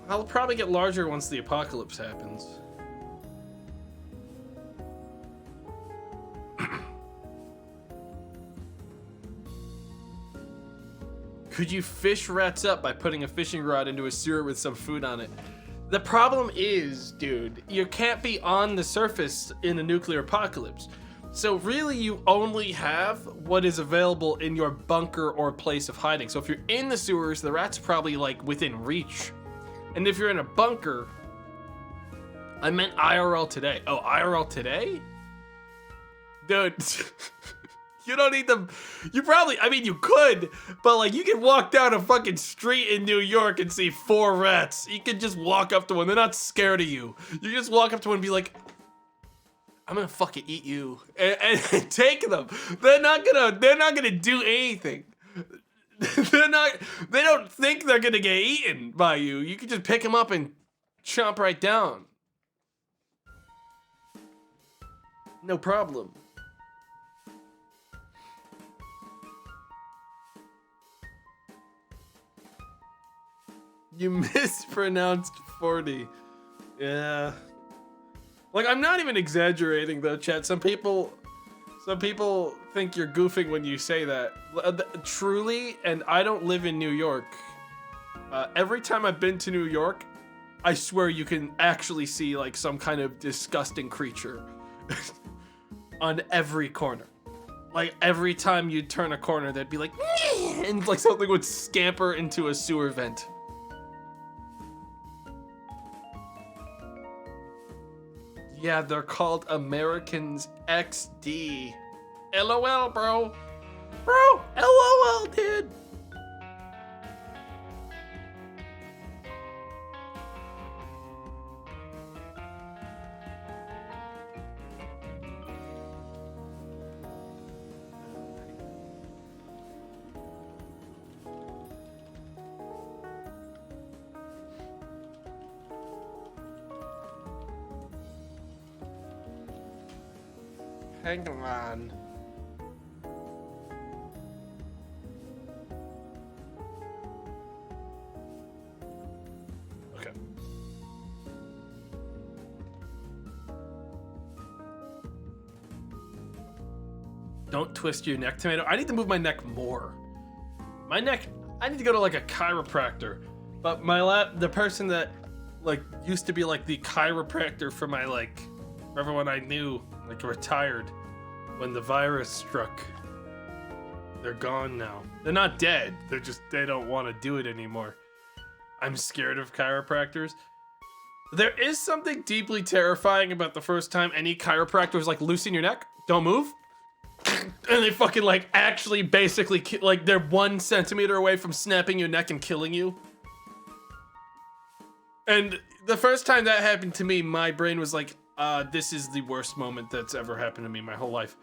Speaker 1: I'll probably get larger once the apocalypse happens. Could you fish rats up by putting a fishing rod into a sewer with some food on it? The problem is, dude, you can't be on the surface in a nuclear apocalypse. So really you only have what is available in your bunker or place of hiding. So if you're in the sewers, the rat's probably like within reach. And if you're in a bunker, I meant IRL today. Oh, IRL today? Dude, you don't need them. You probably, I mean, you could, but like you can walk down a fucking street in New York and see 4 rats. You can just walk up to one. They're not scared of you. You just walk up to one and be like, I'm gonna fucking eat you and take them. They're not gonna do anything. They don't think they're gonna get eaten by you. You can just pick them up and chomp right down. No problem. You mispronounced 40. Yeah. Like, I'm not even exaggerating though, chat. Some people think you're goofing when you say that. Truly, and I don't live in New York. Every time I've been to New York, I swear you can actually see like some kind of disgusting creature on every corner. Like every time you turn a corner, they'd be like, and like something would scamper into a sewer vent. Yeah, they're called Americans XD. LOL, bro. Bro, LOL, dude. Hang on. Okay. Don't twist your neck, Tomato. I need to move my neck more. My neck, I need to go to like a chiropractor. But the person that like used to be like the chiropractor for my like, for everyone I knew, like retired when the virus struck. They're gone now. They're not dead. They don't want to do it anymore. I'm scared of chiropractors. There is something deeply terrifying about the first time any chiropractor is like, loosen your neck, don't move. And they fucking like actually basically like they're 1 centimeter away from snapping your neck and killing you. And the first time that happened to me, my brain was like, this is the worst moment that's ever happened to me my whole life.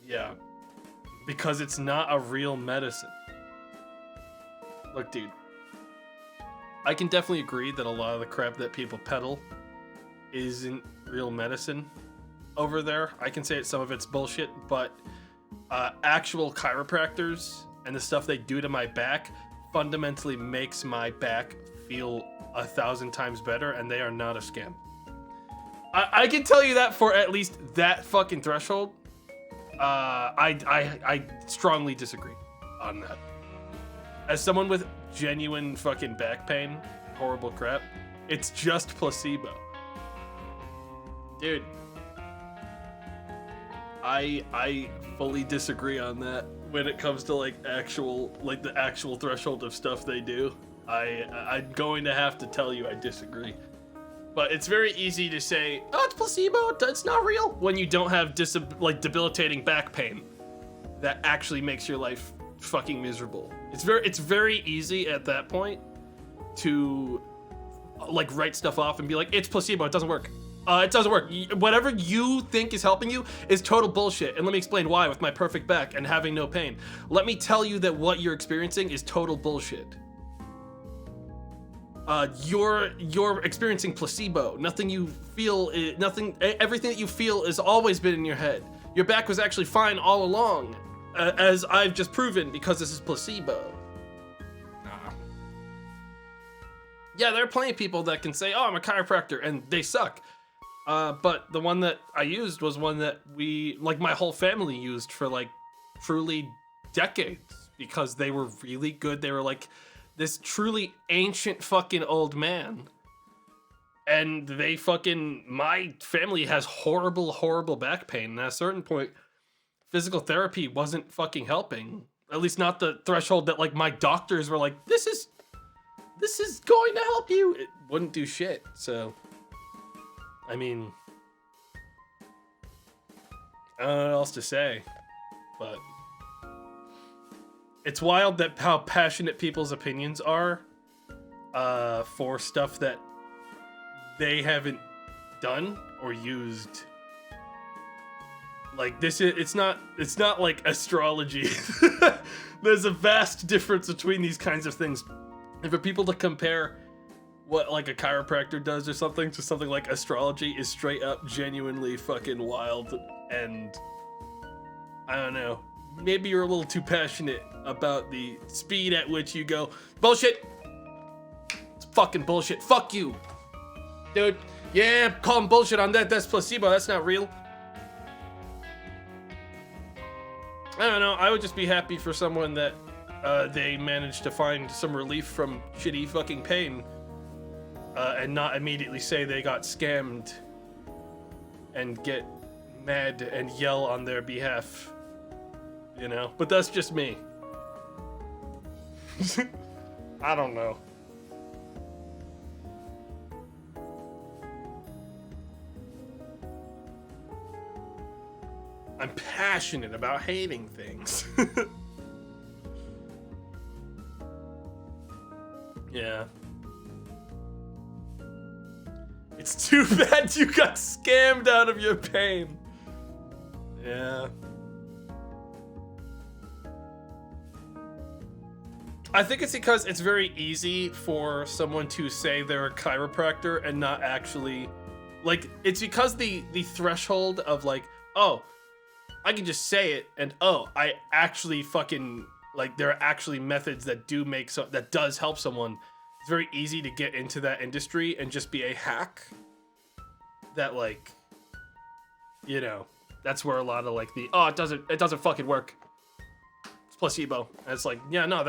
Speaker 1: Yeah. Because it's not a real medicine. Look, dude. I can definitely agree that a lot of the crap that people peddle isn't real medicine over there. I can say some of it's bullshit, but actual chiropractors and the stuff they do to my back fundamentally makes my back feel 1,000 times better, and they are not a scam. I can tell you that for at least that fucking threshold. I strongly disagree on that. As someone with genuine fucking back pain, horrible crap, it's just placebo. Dude, I fully disagree on that when it comes to like the actual threshold of stuff they do. I'm going to have to tell you I disagree. But it's very easy to say, oh, it's placebo, it's not real, when you don't have debilitating back pain that actually makes your life fucking miserable. It's very easy at that point to like write stuff off and be like, it's placebo, it doesn't work. It doesn't work. Whatever you think is helping you is total bullshit. And let me explain why with my perfect back and having no pain. Let me tell you that what you're experiencing is total bullshit. You're experiencing placebo. Nothing you feel, everything that you feel has always been in your head. Your back was actually fine all along, as I've just proven, because this is placebo. Nah. Yeah, there are plenty of people that can say, oh, I'm a chiropractor, and they suck. But the one that I used was one that my whole family used for like truly decades, because they were really good. They were like this truly ancient fucking old man. And my family has horrible, horrible back pain. And at a certain point, physical therapy wasn't fucking helping. At least not the threshold that like my doctors were like, this is going to help you. It wouldn't do shit. So, I mean, I don't know what else to say, but it's wild that how passionate people's opinions are for stuff that they haven't done or used. Like it's not like astrology. There's a vast difference between these kinds of things. And for people to compare what like a chiropractor does or something to something like astrology is straight up genuinely fucking wild. And I don't know, maybe you're a little too passionate about the speed at which you go, bullshit, it's fucking bullshit, fuck you, dude. Yeah, call him bullshit on that, that's placebo, that's not real. I don't know, I would just be happy for someone that they managed to find some relief from shitty fucking pain and not immediately say they got scammed and get mad and yell on their behalf, you know? But that's just me. I don't know. I'm passionate about hating things. Yeah. It's too bad you got scammed out of your pain. Yeah. I think it's because it's very easy for someone to say they're a chiropractor and not actually Like, it's because the threshold of like, oh, I can just say it, and oh, I actually fucking, like, there are actually methods that that does help someone. It's very easy to get into that industry and just be a hack. That, like, you know, that's where a lot of like it doesn't fucking work. It's placebo. And it's like, yeah, no,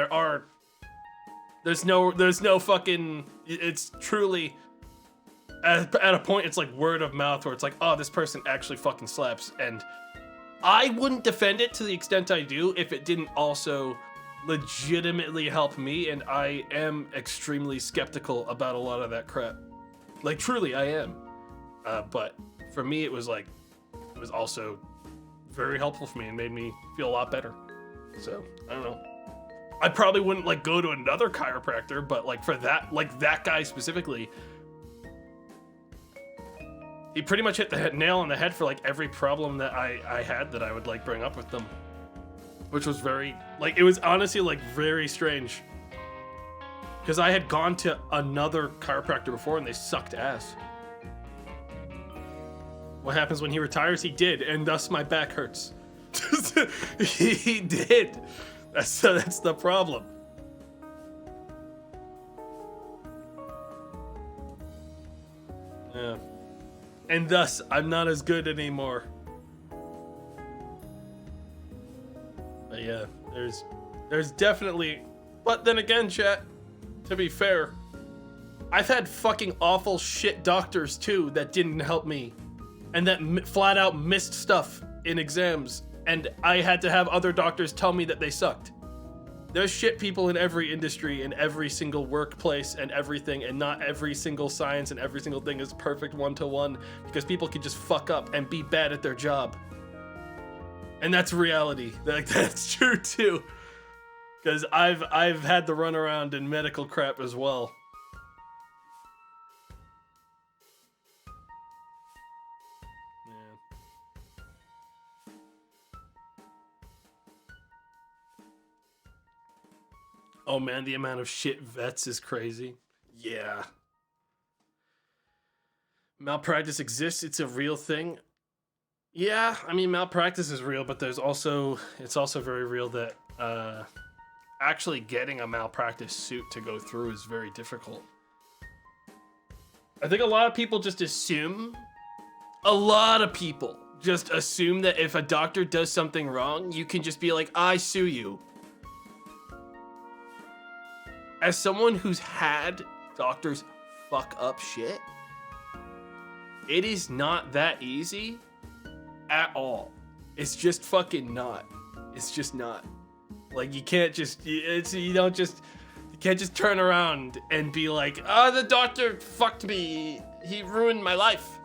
Speaker 1: there's no fucking, it's truly at a point it's like word of mouth where it's like, oh, this person actually fucking slaps. And I wouldn't defend it to the extent I do if it didn't also legitimately help me, and I am extremely skeptical about a lot of that crap. Like, truly, I am. But for me, it was also very helpful for me and made me feel a lot better. So, I don't know. I probably wouldn't like go to another chiropractor, but like for that, like that guy specifically, he pretty much hit the nail on the head for like every problem that I had that I would like bring up with them, which was very, like, it was honestly like very strange, because I had gone to another chiropractor before and they sucked ass. What happens when he retires? He did, and thus my back hurts. He did. That's the problem. Yeah. And thus, I'm not as good anymore. But yeah, there's definitely... But then again, chat, to be fair, I've had fucking awful shit doctors too that didn't help me. And that flat out missed stuff in exams. And I had to have other doctors tell me that they sucked. There's shit people in every industry, in every single workplace and everything, and not every single science and every single thing is perfect one-to-one, because people can just fuck up and be bad at their job. And that's reality. Like, that's true too. Because I've had the runaround in medical crap as well. Oh man, the amount of shit vets is crazy. Yeah. Malpractice exists, it's a real thing. Yeah, I mean, malpractice is real, but it's also very real that actually getting a malpractice suit to go through is very difficult. I think a lot of people just assume, that if a doctor does something wrong, you can just be like, I sue you. As someone who's had doctors fuck up shit, it is not that easy at all. It's just fucking not. It's just not. Like, you can't just, you can't just turn around and be like, oh, the doctor fucked me. He ruined my life.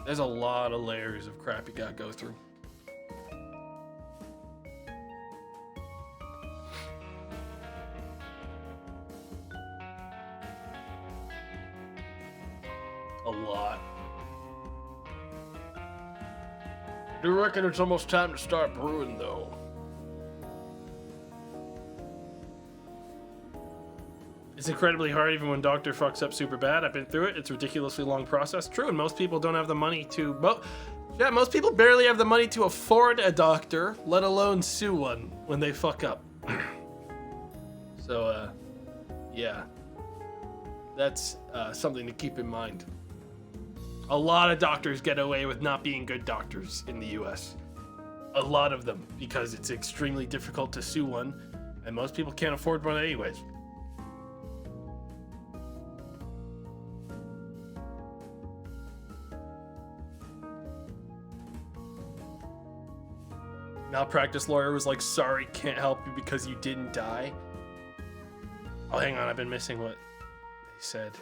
Speaker 1: There's a lot of layers of crap you gotta go through. A lot. I do reckon it's almost time to start brewing, though. It's incredibly hard even when doctor fucks up super bad. I've been through it. It's a ridiculously long process. True, and most people don't have the money to... Yeah, most people barely have the money to afford a doctor, let alone sue one when they fuck up. So, yeah. That's something to keep in mind. A lot of doctors get away with not being good doctors in the US. A lot of them, because it's extremely difficult to sue one, and most people can't afford one anyways. Malpractice lawyer was like, sorry, can't help you because you didn't die. Oh, hang on, I've been missing what they said.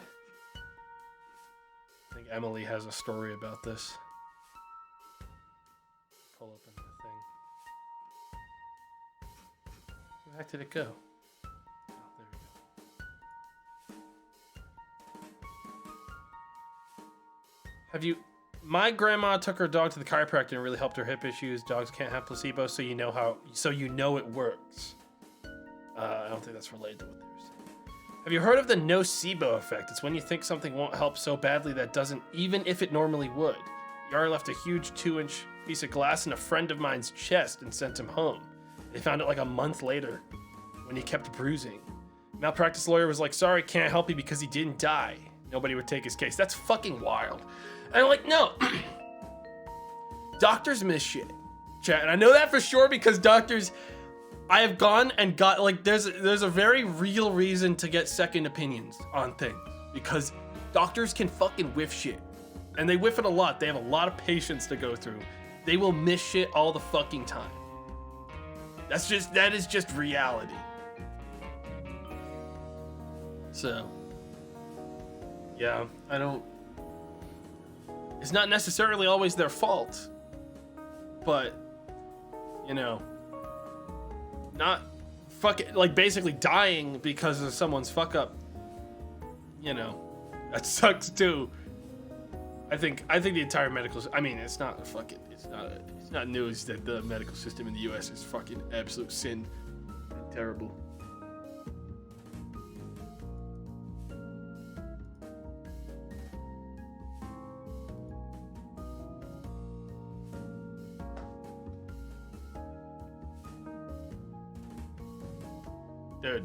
Speaker 1: I think Emily has a story about this. Pull open the thing. Where the heck did it go? Oh, there we go. Have you... My grandma took her dog to the chiropractor and really helped her hip issues. Dogs can't have placebo, so you know it works. I don't think that's related to what they were saying. Have you heard of the nocebo effect? It's when you think something won't help so badly that doesn't, even if it normally would. Yar left a huge 2-inch piece of glass in a friend of mine's chest and sent him home. They found it like a month later when he kept bruising. Malpractice lawyer was like, sorry, can't help you because he didn't die. Nobody would take his case. That's fucking wild. And I'm like, no. Doctors miss shit. Chat, and I know that for sure because doctors, I have gone and got, like, there's a very real reason to get second opinions on things because doctors can fucking whiff shit. And they whiff it a lot. They have a lot of patience to go through. They will miss shit all the fucking time. That is just reality. So, yeah, it's not necessarily always their fault, but, you know, not fucking, like, basically dying because of someone's fuck up, you know, that sucks too. I think the entire medical, I mean, it's not news that the medical system in the US is fucking absolute sin and terrible. Dude,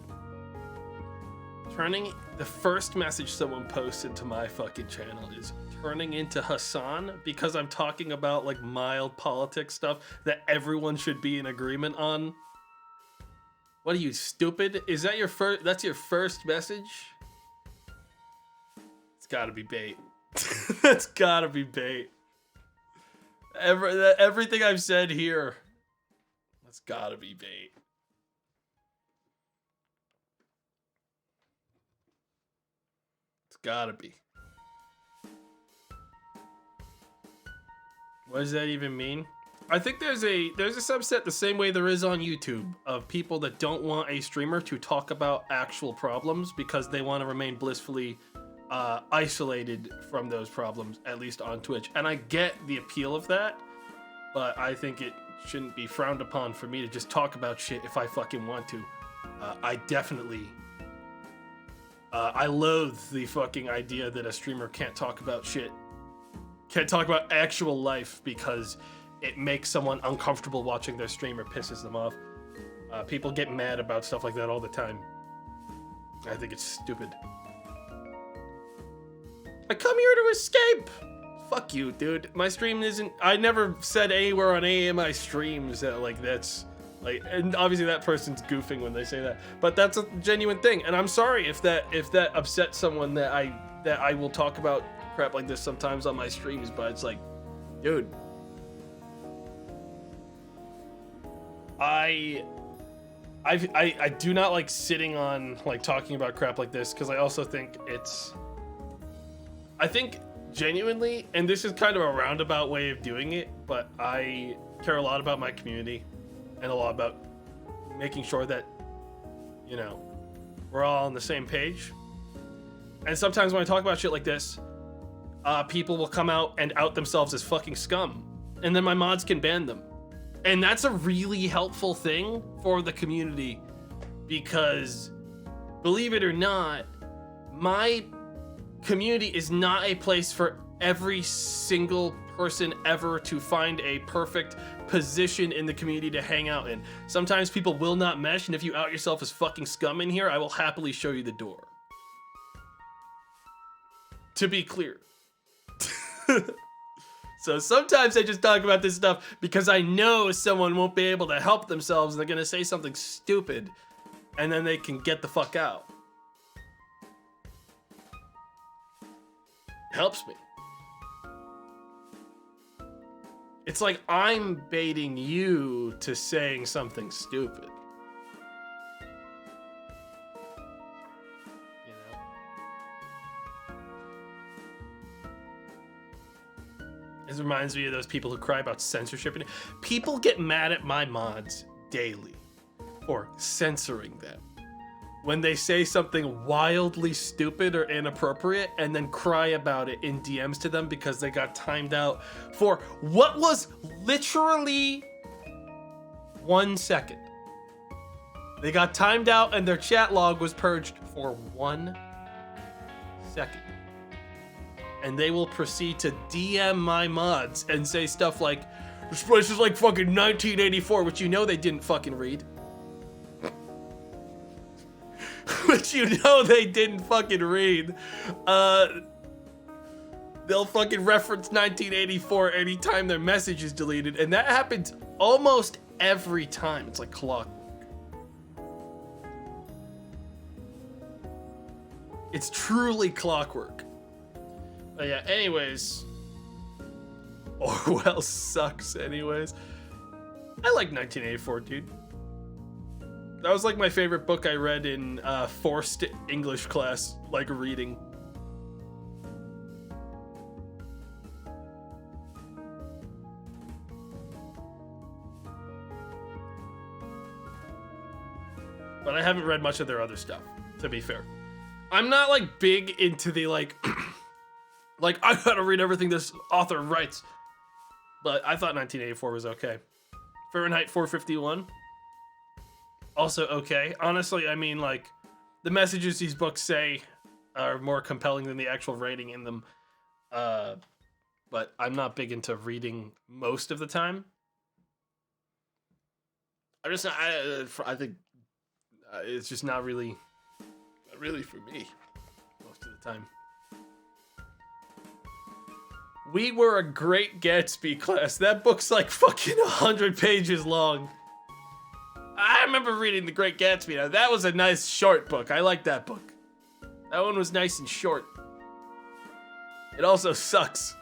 Speaker 1: the first message someone posted to my fucking channel is turning into Hassan because I'm talking about like mild politics stuff that everyone should be in agreement on. What are you, stupid? Is that that's your first message? It's gotta be bait. That's gotta be bait. Everything I've said here, that's gotta be bait. Gotta be. What does that even mean? I think there's a subset the same way there is on YouTube of people that don't want a streamer to talk about actual problems because they want to remain blissfully isolated from those problems, at least on Twitch. And I get the appeal of that, but I think it shouldn't be frowned upon for me to just talk about shit if I fucking want to. I definitely... I loathe the fucking idea that a streamer can't talk about shit. Can't talk about actual life because it makes someone uncomfortable watching their stream or pisses them off. People get mad about stuff like that all the time. I think it's stupid. I come here to escape! Fuck you, dude. My stream isn't... I never said anywhere on any of my streams that, like, that's... Like, and obviously that person's goofing when they say that, but that's a genuine thing. And I'm sorry if that upsets someone that I will talk about crap like this sometimes on my streams, but it's like, dude, I do not like sitting on like talking about crap like this because I also think I think genuinely, and this is kind of a roundabout way of doing it, but I care a lot about my community. And a lot about making sure that, you know, we're all on the same page. And sometimes when I talk about shit like this, people will come out and out themselves as fucking scum. And then my mods can ban them. And that's a really helpful thing for the community because, believe it or not, my community is not a place for every single person ever to find a perfect position in the community to hang out in. Sometimes people will not mesh, and if you out yourself as fucking scum in here, I will happily show you the door. To be clear. So sometimes I just talk about this stuff because I know someone won't be able to help themselves and they're gonna say something stupid and then they can get the fuck out. Helps me. It's like I'm baiting you to saying something stupid. You know? This reminds me of those people who cry about censorship. People get mad at my mods daily for censoring them when they say something wildly stupid or inappropriate and then cry about it in DMs to them because they got timed out for what was literally 1 second. They got timed out and their chat log was purged for 1 second. And they will proceed to DM my mods and say stuff like, this place is like fucking 1984, which you know they didn't fucking read. Which you know they didn't fucking read. They'll fucking reference 1984 anytime their message is deleted, and that happens almost every time. It's like clockwork. It's truly clockwork. But yeah, anyways. Orwell sucks anyways. I like 1984, dude. That was like my favorite book I read in forced English class, like reading. But I haven't read much of their other stuff, to be fair. I'm not like big into the like, like I gotta read everything this author writes. But I thought 1984 was okay. Fahrenheit 451. Also okay. Honestly, I mean, like, the messages these books say are more compelling than the actual writing in them. But I'm not big into reading most of the time. I think it's just not really for me most of the time. We Were a Great Gatsby class. That book's like fucking 100 pages long. I remember reading The Great Gatsby. Now, that was a nice short book. I like that book. That one was nice and short. It also sucks.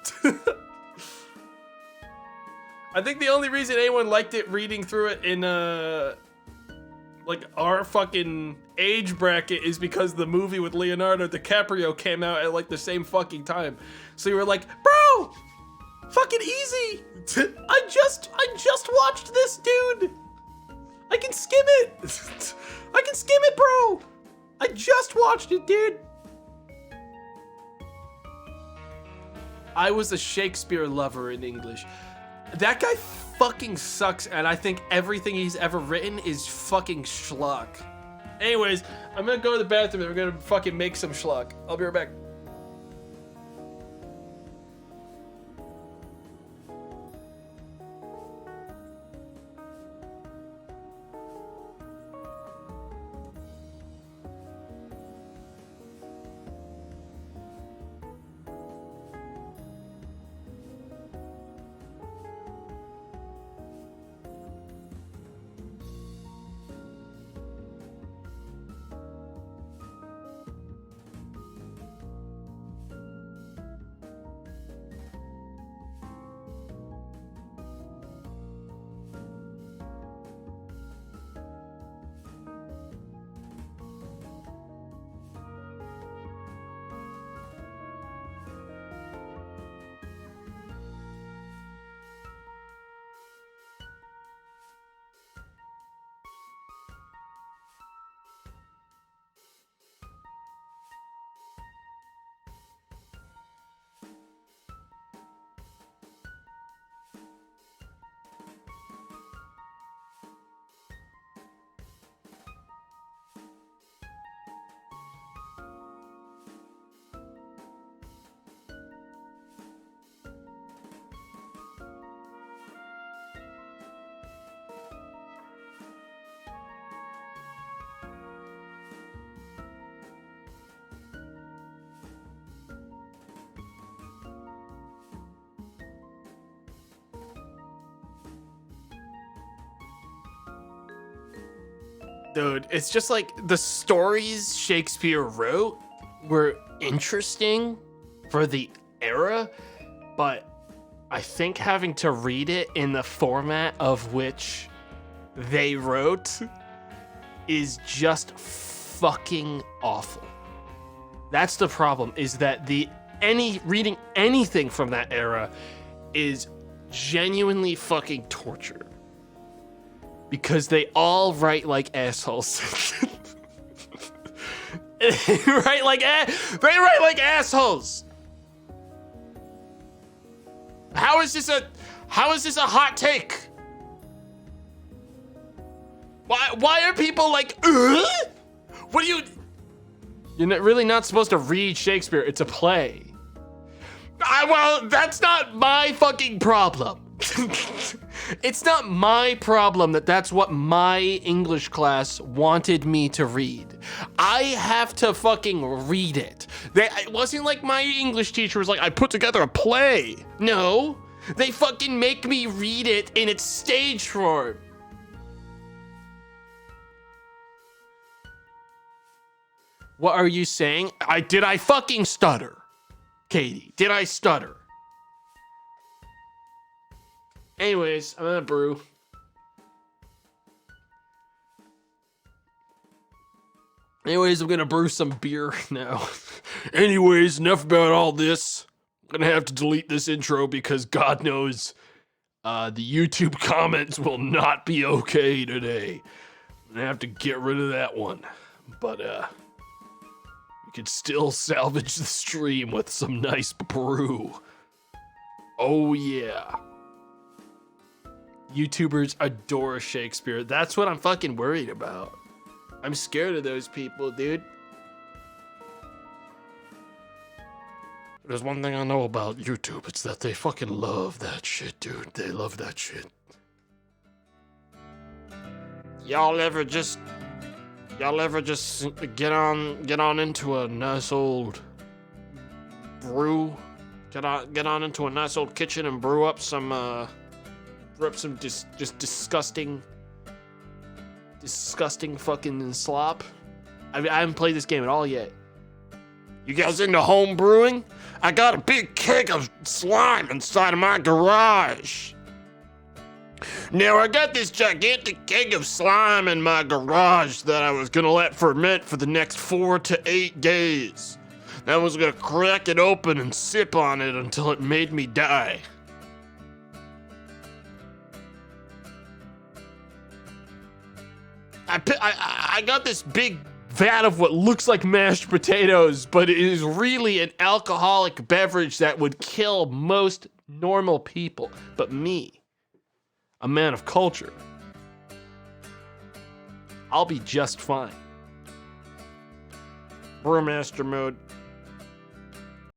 Speaker 1: I think the only reason anyone liked it reading through it in like our fucking age bracket is because the movie with Leonardo DiCaprio came out at like the same fucking time. So you were like, bro, fucking easy. I just watched this, dude. I can skim it. I can skim it, bro. I just watched it, dude. I was a Shakespeare lover in English. That guy fucking sucks, and I think everything he's ever written is fucking schlock. Anyways, I'm gonna go to the bathroom and we're gonna fucking make some schlock. I'll be right back. Dude, it's just like the stories Shakespeare wrote were interesting for the era, but I think having to read it in the format of which they wrote is just fucking awful. That's the problem, is that reading anything from that era is genuinely fucking torture. Because they all write like assholes. They write like assholes. How is this a hot take? Why are people like, what are you? You're really not supposed to read Shakespeare. It's a play. Well, that's not my fucking problem. It's not my problem that that's what my English class wanted me to read. I have to fucking read it. It wasn't like my English teacher was like, I put together a play. No, they fucking make me read it in its stage form. What are you saying? Did I fucking stutter? Katie, did I stutter? Anyways, I'm gonna brew. Anyways, I'm gonna brew some beer now. Anyways, enough about all this. I'm gonna have to delete this intro because God knows the YouTube comments will not be okay today. I'm gonna have to get rid of that one. But we could still salvage the stream with some nice brew. Oh yeah. YouTubers adore Shakespeare. That's what I'm fucking worried about. I'm scared of those people, dude. There's one thing I know about YouTube. It's that they fucking love that shit, dude. They love that shit. Y'all ever just get on into a nice old brew? Get on into a nice old kitchen and brew up some just disgusting fucking slop. I haven't played this game at all yet. You guys into home brewing? I got a big keg of slime inside of my garage. Now I got this gigantic keg of slime in my garage that I was gonna let ferment for the next 4 to 8 days. I was gonna crack it open and sip on it until it made me die. I got this big vat of what looks like mashed potatoes, but it is really an alcoholic beverage that would kill most normal people. But me, a man of culture, I'll be just fine. Brewmaster mode.